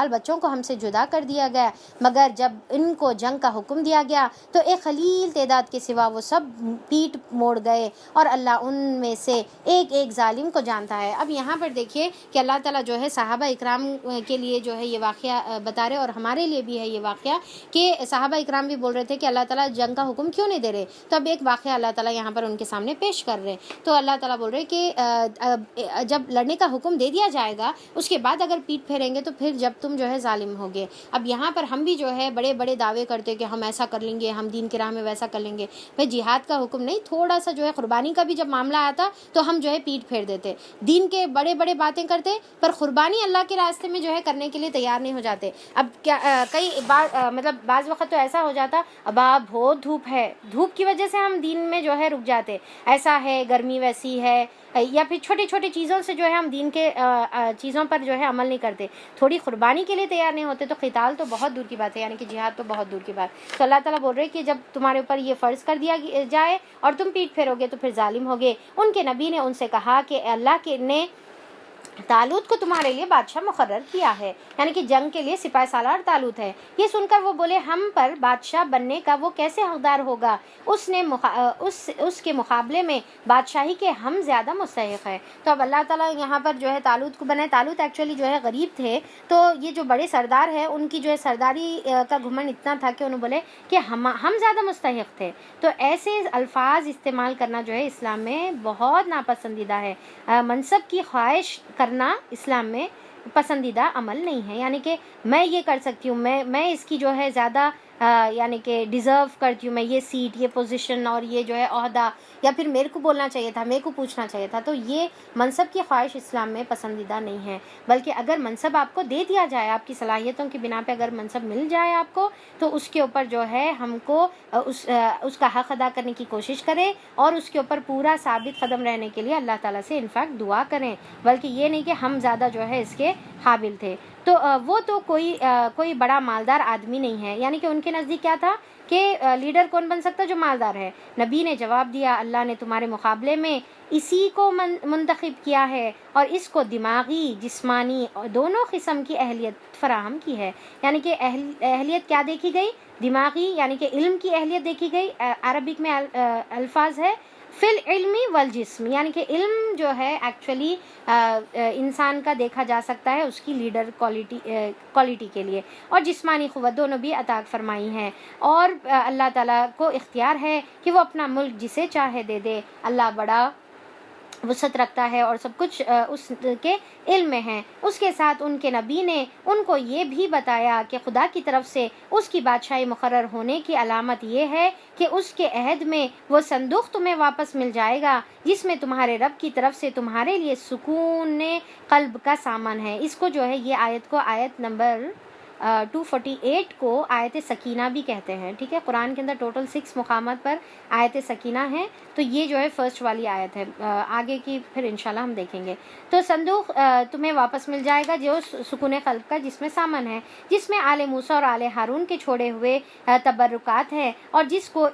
بچوں کو ہم سے جدا کر دیا گیا، مگر جب ان کو جنگ کا حکم دیا گیا تو ایک قلیل تعداد کے سوا وہ سب پیٹ موڑ گئے، اور اللہ ان میں سے ایک ایک ظالم کو جانتا ہے۔ اب یہاں پر دیکھیے کہ اللہ تعالیٰ جو ہے صحابہ اکرام کے لیے جو ہے یہ واقعہ بتا رہے، اور ہمارے لیے بھی ہے یہ واقعہ کہ صحابہ اکرام بھی بول رہے تھے کہ اللہ تعالیٰ جنگ کا حکم کیوں نہیں دے رہے، تو اب ایک واقعہ اللہ تعالیٰ یہاں پر ان کے سامنے پیش کر رہے، تو اللہ تعالیٰ بول رہے کہ جب لڑنے کا حکم دے دیا جائے گا اس کے بعد اگر پیٹ پھیریں گے تو پھر جب تم جو ہے ظالم ہوگے۔ اب یہاں پر ہم بھی جو ہے بڑے بڑے دعوے کرتے کہ ہم ایسا کر لیں گے، ہم دین کی راہ میں ویسا کر لیں گے، بھائی جہاد کا حکم نہیں، تھوڑا سا جو ہے قربانی کا بھی جب معاملہ آتا تو ہم جو ہے پیٹ پھیر دیتے، دین کے بڑے بڑے باتیں کرتے پر قربانی اللہ کے راستے میں جو ہے کرنے کے لیے تیار نہیں ہو جاتے۔ اب کیا کئی بار مطلب بعض وقت تو ایسا ہو جاتا اب بہت دھوپ ہے، دھوپ کی وجہ سے ہم دین میں جو ہے رک جاتے، ایسا ہے، گرمی ویسی ہے، یا پھر چھوٹی چھوٹی چیزوں سے جو ہے ہم دین کے چیزوں پر جو ہے عمل نہیں کرتے، تھوڑی قربانی کے لیے تیار نہیں ہوتے، تو قتال تو بہت دور کی بات ہے، یعنی کہ جہاد تو بہت دور کی بات۔ تو اللہ تعالیٰ بول رہے کہ جب تمہارے اوپر یہ فرض کر دیا جائے اور تم پیٹ پھیرو گے تو پھر ظالم ہوگے۔ ان کے نبی نے ان سے کہا کہ اللہ نے طالوت کو تمہارے لیے بادشاہ مقرر کیا ہے، یعنی کہ جنگ کے لیے سپاہ سالار طالوت ہے۔ یہ سن کر وہ بولے ہم پر بادشاہ بننے کا وہ کیسے حقدار ہوگا، اس کے مقابلے میں بادشاہی کے ہم زیادہ مستحق ہیں۔ تو اب اللہ تعالیٰ یہاں پر جو ہے طالوت کو بنائے، طالوت ایکچولی جو ہے غریب تھے، تو یہ جو بڑے سردار ہیں ان کی جو ہے سرداری کا گھمنڈ اتنا تھا کہ انہوں بولے کہ ہم زیادہ مستحق تھے۔ تو ایسے الفاظ استعمال کرنا جو ہے اسلام میں بہت ناپسندیدہ ہے۔ منصب کی خواہش کرنا اسلام میں پسندیدہ عمل نہیں ہے، یعنی کہ میں یہ کر سکتی ہوں، میں اس کی جو ہے زیادہ یعنی کہ ڈیزرو کرتی ہوں، میں یہ سیٹ، یہ پوزیشن اور یہ جو ہے عہدہ، یا پھر میرے کو بولنا چاہیے تھا، میرے کو پوچھنا چاہیے تھا. تو یہ منصب کی خواہش اسلام میں پسندیدہ نہیں ہے. بلکہ اگر منصب آپ کو دے دیا جائے، آپ کی صلاحیتوں کی بنا پہ اگر منصب مل جائے آپ کو، تو اس کے اوپر جو ہے ہم کو اس کا حق ادا کرنے کی کوشش کریں، اور اس کے اوپر پورا ثابت قدم رہنے کے لیے اللہ تعالیٰ سے انفیکٹ دعا کریں. بلکہ یہ نہیں کہ ہم زیادہ جو ہے اس کے قابل تھے. تو وہ تو کوئی بڑا مالدار آدمی نہیں ہے، یعنی کہ ان کے نزدیک کیا تھا کہ لیڈر کون بن سکتا جو مالدار ہے. نبی نے جواب دیا، اللہ نے تمہارے مقابلے میں اسی کو منتخب کیا ہے، اور اس کو دماغی، جسمانی دونوں قسم کی اہلیت فراہم کی ہے. یعنی کہ اہلیت کیا دیکھی گئی؟ دماغی، یعنی کہ علم کی اہلیت دیکھی گئی. عربک میں الفاظ ہے فی العلم والجسم، یعنی کہ علم جو ہے ایکچولی انسان کا دیکھا جا سکتا ہے اس کی لیڈر کوالٹی کے لیے، اور جسمانی قوت دونوں بھی عطا فرمائی ہیں. اور اللہ تعالیٰ کو اختیار ہے کہ وہ اپنا ملک جسے چاہے دے دے. اللہ بڑا وسعت رکھتا ہے اور سب کچھ اس کے علم میں ہے. اس کے ساتھ ان کے نبی نے ان کو یہ بھی بتایا کہ خدا کی طرف سے اس کی بادشاہی مقرر ہونے کی علامت یہ ہے کہ اس کے عہد میں وہ صندوق تمہیں واپس مل جائے گا جس میں تمہارے رب کی طرف سے تمہارے لیے سکون قلب کا سامان ہے. اس کو جو ہے یہ آیت کو آیت نمبر 248 کو آیت سکینہ بھی کہتے ہیں. ٹھیک ہے، قرآن کے اندر ٹوٹل 6 مقامات پر آیت سکینہ ہے. تو یہ جو ہے فرسٹ والی آیت ہے، آگے کی پھر انشاءاللہ ہم دیکھیں گے. تو صندوق تمہیں واپس مل جائے گا جو سکون قلب کا، جس میں سامان ہے، جس میں آل موسیٰ اور آل ہارون کے چھوڑے ہوئے تبرکات ہیں، اور جس کو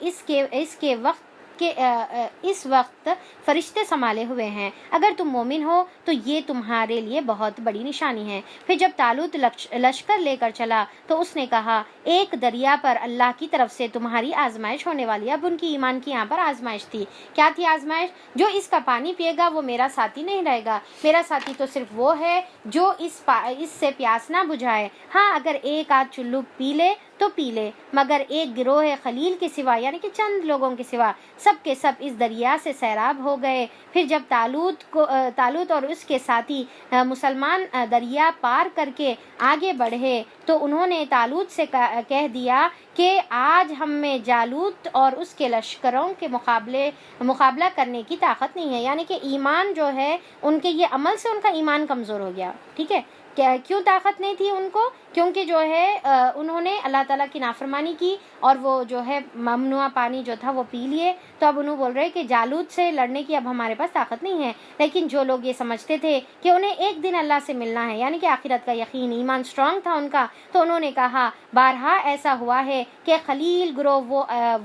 اس وقت فرشتے سنبھالے ہوئے ہیں. اگر تم مومن ہو تو یہ تمہارے لیے بہت بڑی نشانی ہے. پھر جب طالوت لشکر لے کر چلا تو اس نے کہا، ایک دریا پر اللہ کی طرف سے تمہاری آزمائش ہونے والی ہے. اب ان کی ایمان کی یہاں پر آزمائش تھی. کیا تھی آزمائش؟ جو اس کا پانی پیے گا وہ میرا ساتھی نہیں رہے گا. میرا ساتھی تو صرف وہ ہے جو اس سے پیاس نہ بجھائے. ہاں، اگر ایک آدھ چلو پی لے تو پی لے، مگر ایک گروہ خلیل کے سوا، یعنی کہ چند لوگوں کے سوا، سب کے سب اس دریا سے سیراب ہو گئے. پھر جب طالوت اور اس کے ساتھی مسلمان دریا پار کر کے آگے بڑھے تو انہوں نے طالوت سے کہہ دیا کہ آج ہم میں جالوت اور اس کے لشکروں کے مقابلہ کرنے کی طاقت نہیں ہے. یعنی کہ ایمان جو ہے ان کے یہ عمل سے ان کا ایمان کمزور ہو گیا. ٹھیک ہے، کیوں طاقت نہیں تھی ان کو؟ کیونکہ جو ہے انہوں نے اللہ تعالیٰ کی نافرمانی کی اور وہ جو ہے ممنوع پانی جو تھا وہ پی لیے. تو اب انہوں بول رہے کہ جالوت سے لڑنے کی اب ہمارے پاس طاقت نہیں ہے. لیکن جو لوگ یہ سمجھتے تھے کہ انہیں ایک دن اللہ سے ملنا ہے، یعنی کہ آخرت کا یقین، ایمان اسٹرانگ تھا ان کا، تو انہوں نے کہا بارہا ایسا ہوا ہے کہ خلیل گروہ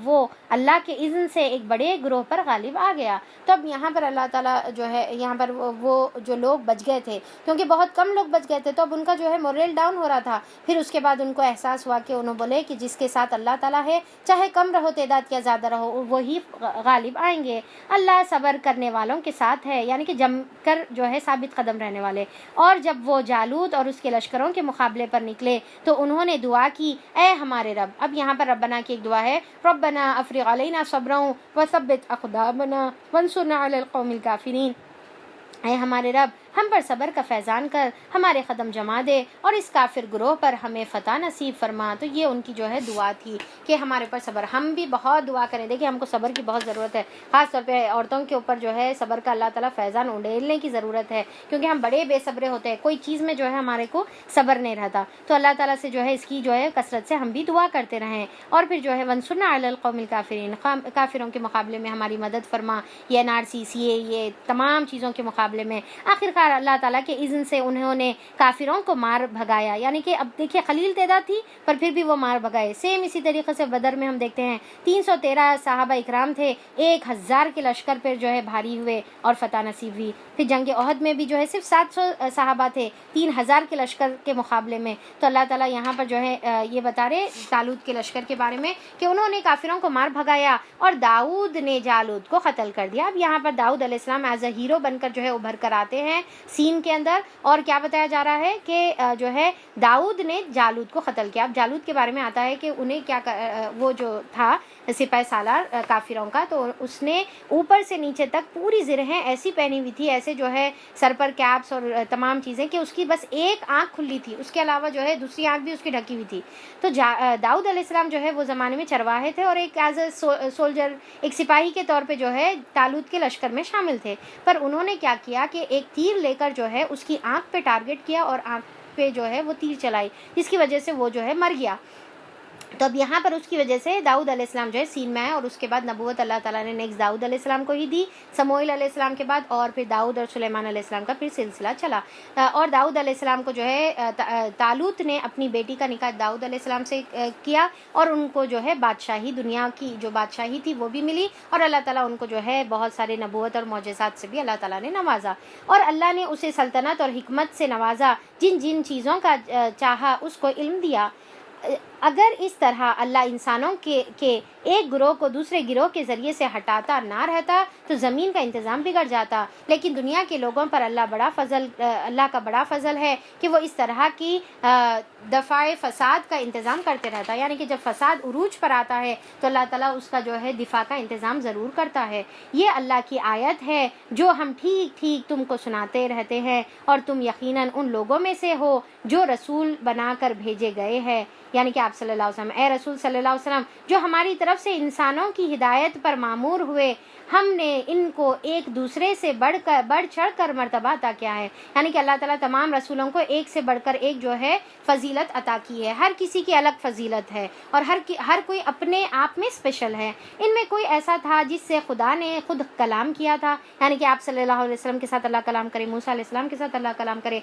وہ اللہ کے اذن سے ایک بڑے گروہ پر غالب آ گیا. تو اب یہاں پر اللہ تعالیٰ جو ہے یہاں پر وہ جو لوگ بچ گئے تھے، کیونکہ بہت کم لوگ بچ گئے تھے، تو اب ان کا جو ہے مورل ڈاؤن ہو رہا تھا. پھر اس کے بعد ان کو احساس ہوا کہ انہوں بولے کہ جس کے ساتھ اللہ تعالیٰ ہے، چاہے کم رہو تعداد یا زیادہ رہو، وہی غالب آئیں گے. اللہ صبر کرنے والوں کے ساتھ ہے، یعنی کہ جم کر جو ہے ثابت قدم رہنے والے. اور جب وہ جالوت اور اس کے لشکروں کے مقابلے پر نکلے تو انہوں نے دعا کی، اے ہمارے رب. اب یہاں پر ربنا کی ایک دعا ہے، ربنا افرغ علینا صبرا وثبت اقدامنا وانصرنا علی القوم الکافرین. اے ہمارے رب، ہم پر صبر کا فیضان کر، ہمارے قدم جما دے اور اس کافر گروہ پر ہمیں فتح نصیب فرما. تو یہ ان کی جو ہے دعا تھی کہ ہمارے پر صبر. ہم بھی بہت دعا کریں. دیکھیں ہم کو صبر کی بہت ضرورت ہے، خاص طور پہ عورتوں کے اوپر جو ہے صبر کا اللہ تعالیٰ فیضان اڈیلنے کی ضرورت ہے، کیونکہ ہم بڑے بے صبرے ہوتے ہیں. کوئی چیز میں جو ہے ہمارے کو صبر نہیں رہتا. تو اللہ تعالیٰ سے جو ہے اس کی جو ہے کثرت سے ہم بھی دعا کرتے رہیں. اور پھر جو ہے وانصرنا علی القوم الکافرین، کافروں کے مقابلے میں ہماری مدد فرما. یہ NRC CA یہ تمام چیزوں کے مقابلے میں آخرکار اللہ تعالیٰ کے اذن سے انہوں نے کافروں کو مار بھگایا. یعنی کہ اب دیکھیے خلیل تعداد تھی پر پھر بھی وہ مار بھگائے. سیم اسی طریقے سے بدر میں ہم دیکھتے ہیں 313 صحابہ اکرام تھے، 1000 کے لشکر پر جو ہے بھاری ہوئے اور فتح نصیب ہوئی. پھر جنگ احد میں بھی جو ہے صرف 700 صحابہ تھے 3000 کے لشکر کے مقابلے میں. تو اللہ تعالیٰ یہاں پر جو ہے یہ بتا رہے طالوت کے لشکر کے بارے میں کہ انہوں نے کافروں کو مار بھگایا اور داؤد نے جالوت کو قتل کر دیا. اب یہاں پر داؤد علیہ السلام ایز اے ہیرو بن کر جو ہے ابھر کر آتے ہیں سین کے اندر. اور کیا بتایا جا رہا ہے کہ جو ہے داؤد نے جالوت کو قتل کیا. اب جالوت کے بارے میں آتا ہے کہ انہیں کیا وہ جو تھا سپہ سالار کافروں کا، تو اس نے اوپر سے نیچے تک پوری زرہیں ایسی پہنی ہوئی تھی، ایسے جو ہے سر پر کیپس اور تمام چیزیں، کہ اس کی بس ایک آنکھ کھلی تھی، اس کے علاوہ جو ہے دوسری آنکھ بھی اس کی ڈھکی ہوئی تھی۔ تو داؤد علیہ السلام جو ہے وہ زمانے میں چرواہے تھے، اور ایک ایز اے سولجر، ایک سپاہی کے طور پہ جو ہے طالوت کے لشکر میں شامل تھے۔ پر انہوں نے کیا کیا کہ ایک تیر لے کر جو ہے اس کی آنکھ پہ ٹارگٹ کیا اور آنکھ پہ جو ہے وہ تیر چلائی، جس کی وجہ سے وہ جو ہے مر گیا۔ تو اب یہاں پر اس کی وجہ سے داؤد علیہ السلام جو ہے سین میں آئے، اور اس کے بعد نبوت اللہ تعالیٰ نے نیکسٹ داؤد علیہ السلام کو ہی دی، سموئیل علیہ السلام کے بعد، اور پھر داؤد اور سلیمان علیہ السلام کا پھر سلسلہ چلا۔ اور داؤد علیہ السلام کو جو ہے طالوت نے اپنی بیٹی کا نکاح داؤد علیہ السلام سے کیا، اور ان کو جو ہے بادشاہی، دنیا کی جو بادشاہی تھی وہ بھی ملی، اور اللہ تعالیٰ ان کو جو ہے بہت سارے نبوت اور معجزات سے بھی اللہ تعالیٰ نے نوازا، اور اللہ نے اسے سلطنت اور حکمت سے نوازا، جن جن چیزوں کا چاہا اس کو علم دیا۔ اگر اس طرح اللہ انسانوں کے ایک گروہ کو دوسرے گروہ کے ذریعے سے ہٹاتا نہ رہتا تو زمین کا انتظام بگڑ جاتا، لیکن دنیا کے لوگوں پر اللہ کا بڑا فضل ہے کہ وہ اس طرح کی دفاع فساد کا انتظام کرتے رہتا، یعنی کہ جب فساد عروج پر آتا ہے تو اللہ تعالیٰ اس کا جو ہے دفاع کا انتظام ضرور کرتا ہے۔ یہ اللہ کی آیت ہے جو ہم ٹھیک ٹھیک تم کو سناتے رہتے ہیں، اور تم یقیناً ان لوگوں میں سے ہو جو رسول بنا کر بھیجے گئے ہیں، یعنی کہ آپ صلی اللہ علیہ وسلم، اے رسول صلی اللہ علیہ وسلم جو ہماری طرف سے انسانوں کی ہدایت پر مامور ہوئے، ہم نے ان کو ایک دوسرے سے بڑھ چڑھ کر مرتبہ عطا کیا ہے، یعنی کہ اللہ تعالیٰ تمام رسولوں کو ایک سے بڑھ کر ایک جو ہے فضیلت عطا کی ہے، ہر کسی کی الگ فضیلت ہے، اور ہر کوئی اپنے آپ میں اسپیشل ہے۔ ان میں کوئی ایسا تھا جس سے خدا نے خود کلام کیا تھا، یعنی کہ آپ صلی اللہ علیہ وسلم کے ساتھ اللہ کلام کرے، موسیٰ علیہ السلام کے ساتھ اللہ کلام کرے،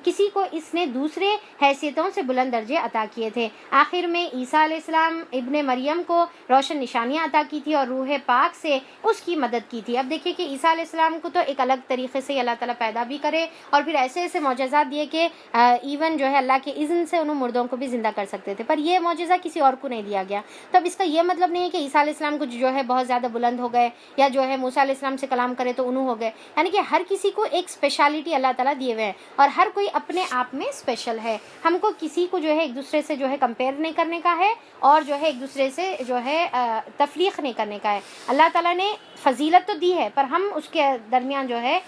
کسی کو اس نے دوسرے حیثیتوں سے بلند درجے عطا کیے تھے۔ آخر میں عیسیٰ علیہ السلام ابن مریم کو روشن نشانیاں عطا کی تھی اور روح پاک سے اس کی مدد کی تھی۔ اب دیکھیے کہ عیسیٰ علیہ السلام کو تو ایک الگ طریقے سے اللہ تعالیٰ پیدا بھی کرے، اور پھر ایسے ایسے معجزات دیے کہ ایون جو ہے اللہ کے اذن سے انہوں مردوں کو بھی زندہ کر سکتے تھے، پر یہ معجزہ کسی اور کو نہیں دیا گیا۔ تو اب اس کا یہ مطلب نہیں ہے کہ عیسیٰ علیہ السلام کو جو ہے بہت زیادہ بلند ہو گئے، یا جو ہے موسیٰ علیہ السلام سے کلام کرے تو انہوں ہو گئے، یعنی کہ ہر کسی کو ایک اسپیشلٹی اللہ تعالیٰ دیے ہوئے ہیں، اور ہر کوئی اپنے آپ میں اسپیشل ہے۔ ہم کو کسی کو جو ہے ایک دوسرے سے جو ہے کمپیئر نہیں کرنے کا ہے، اور جو ہے ایک دوسرے سے جو ہے تفریق نہیں کرنے کا ہے۔ اللہ تعالیٰ نے فضیلت تو دی ہے، پر ہم اس کے درمیان جو ہے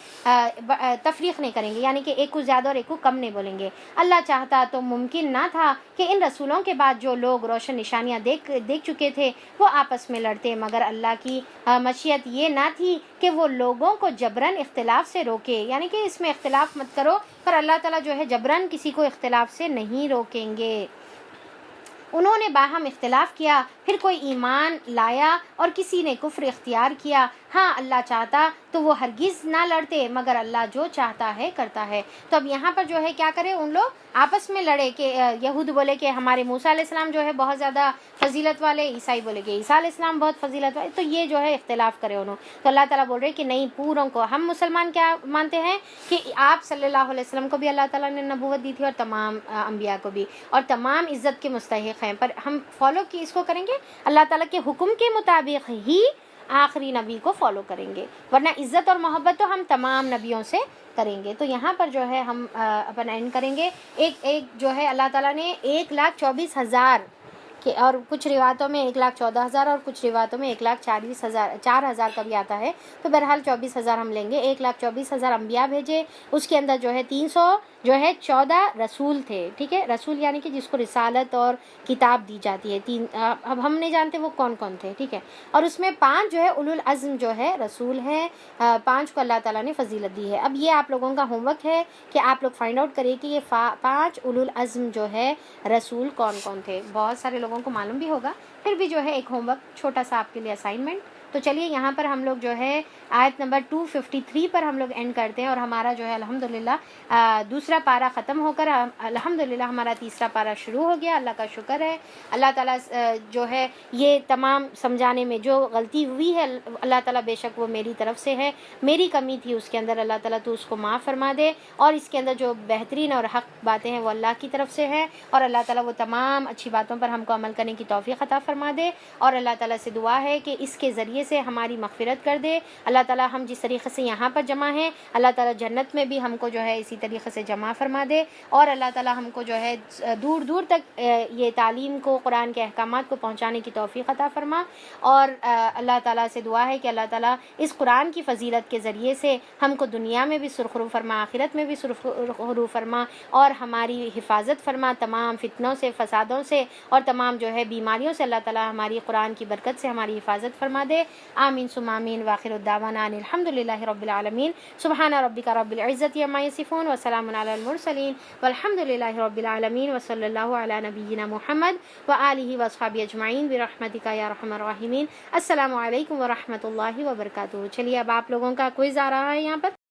تفریق نہیں کریں گے، یعنی کہ ایک کو زیادہ اور ایک کو کم نہیں بولیں گے۔ اللہ چاہتا تو ممکن نہ تھا کہ ان رسولوں کے بعد جو لوگ روشن نشانیاں دیکھ چکے تھے وہ آپس میں لڑتے، مگر اللہ کی مشیت یہ نہ تھی کہ وہ لوگوں کو جبراً اختلاف سے روکے، یعنی کہ اس میں اختلاف مت کرو، پر اللہ تعالیٰ جو ہے جبراً کسی کو اختلاف سے نہیں روکیں گے۔ انہوں نے باہم اختلاف کیا، پھر کوئی ایمان لایا اور کسی نے کفر اختیار کیا۔ ہاں اللہ چاہتا تو وہ ہرگز نہ لڑتے، مگر اللہ جو چاہتا ہے کرتا ہے۔ تو اب یہاں پر جو ہے کیا کرے، ان لوگ آپس میں لڑے کہ یہود بولے کہ ہمارے موسیٰ علیہ السلام جو ہے بہت زیادہ فضیلت والے، عیسائی بولے کہ عیسیٰ علیہ السلام بہت فضیلت والے، تو یہ جو ہے اختلاف کرے انہوں۔ تو اللہ تعالیٰ بول رہے کہ نہیں، پوروں کو ہم مسلمان کیا مانتے ہیں کہ آپ صلی اللہ علیہ وسلم کو بھی اللہ تعالیٰ نے نبوت دی تھی، اور تمام انبیاء کو بھی، اور تمام عزت کے مستحق ہیں، پر ہم فالو کی اس کو کریں گے اللہ تعالیٰ کے حکم کے مطابق ہی آخری نبی کو فالو کریں گے، ورنہ عزت اور محبت تو ہم تمام نبیوں سے کریں گے۔ تو یہاں پر جو ہے ہم اپنا اینڈ کریں گے۔ ایک جو ہے اللہ تعالیٰ نے 1,24,000 کے، اور کچھ روایتوں میں 1,14,000 اور کچھ روایتوں میں 1,40,000 کا بھی آتا ہے، تو بہرحال 24,000 ہم لیں گے۔ 1,24,000 انبیاء بھیجے، اس کے اندر جو ہے 314 رسول تھے، ٹھیک ہے، رسول یعنی کہ جس کو رسالت اور کتاب دی جاتی ہے۔ اب ہم نہیں جانتے وہ کون کون تھے، ٹھیک ہے، اور اس میں 5 جو ہے اولو العزم جو ہے رسول ہیں، 5 کو اللہ تعالیٰ نے فضیلت دی ہے۔ اب یہ آپ لوگوں کا ہوم ورک ہے کہ آپ لوگ فائنڈ آؤٹ کریے کہ یہ 5 اولو العزم جو ہے رسول کون کون تھے۔ بہت سارے لوگوں کو معلوم بھی ہوگا، پھر بھی جو ہے ایک ہوم ورک چھوٹا سا آپ کے لیے اسائنمنٹ۔ تو چلیے یہاں پر ہم لوگ جو ہے آیت نمبر 253 پر ہم لوگ اینڈ کرتے ہیں، اور ہمارا جو ہے الحمدللہ دوسرا پارہ ختم ہو کر الحمدللہ ہمارا تیسرا پارہ شروع ہو گیا۔ اللہ کا شکر ہے، اللہ تعالیٰ جو ہے یہ تمام سمجھانے میں جو غلطی ہوئی ہے اللہ تعالیٰ بے شک وہ میری طرف سے ہے، میری کمی تھی اس کے اندر، اللہ تعالیٰ تو اس کو معاف فرما دے، اور اس کے اندر جو بہترین اور حق باتیں ہیں وہ اللہ کی طرف سے ہیں، اور اللہ تعالیٰ وہ تمام اچھی باتوں پر ہم کو عمل کرنے کی توفیق عطا فرما دے، اور اللہ تعالیٰ سے دعا ہے کہ اس کے ذریعے سے ہماری مغفرت کر دے۔ اللہ تعالیٰ ہم جس طریقے سے یہاں پر جمع ہیں، اللہ تعالیٰ جنت میں بھی ہم کو جو ہے اسی طریقے سے جمع فرما دے، اور اللہ تعالیٰ ہم کو جو ہے دور دور تک یہ تعلیم کو، قرآن کے احکامات کو پہنچانے کی توفیق عطا فرما۔ اور اللہ تعالیٰ سے دعا ہے کہ اللہ تعالیٰ اس قرآن کی فضیلت کے ذریعے سے ہم کو دنیا میں بھی سرخرو فرما، آخرت میں بھی سرخرو فرما، اور ہماری حفاظت فرما تمام فتنوں سے، فسادوں سے، اور تمام جو ہے بیماریوں سے۔ اللہ تعالیٰ ہماری قرآن کی برکت سے ہماری حفاظت فرما دے۔ آمین ثم آمین، وآخر الدعوانا ان الحمد للہ رب العالمین۔ سبحان ربک رب العزۃ عما یصفون وسلام علی المرسلین والحمد للہ رب العالمین، وصلی اللہ علی نبینا محمد وآلہ واصحابہ اجمعین برحمتک یا ارحم الراحمین۔ السلام علیکم ورحمۃ اللہ وبرکاتہ۔ چلیے اب آپ لوگوں کا کوئز آ رہا ہے یہاں پر۔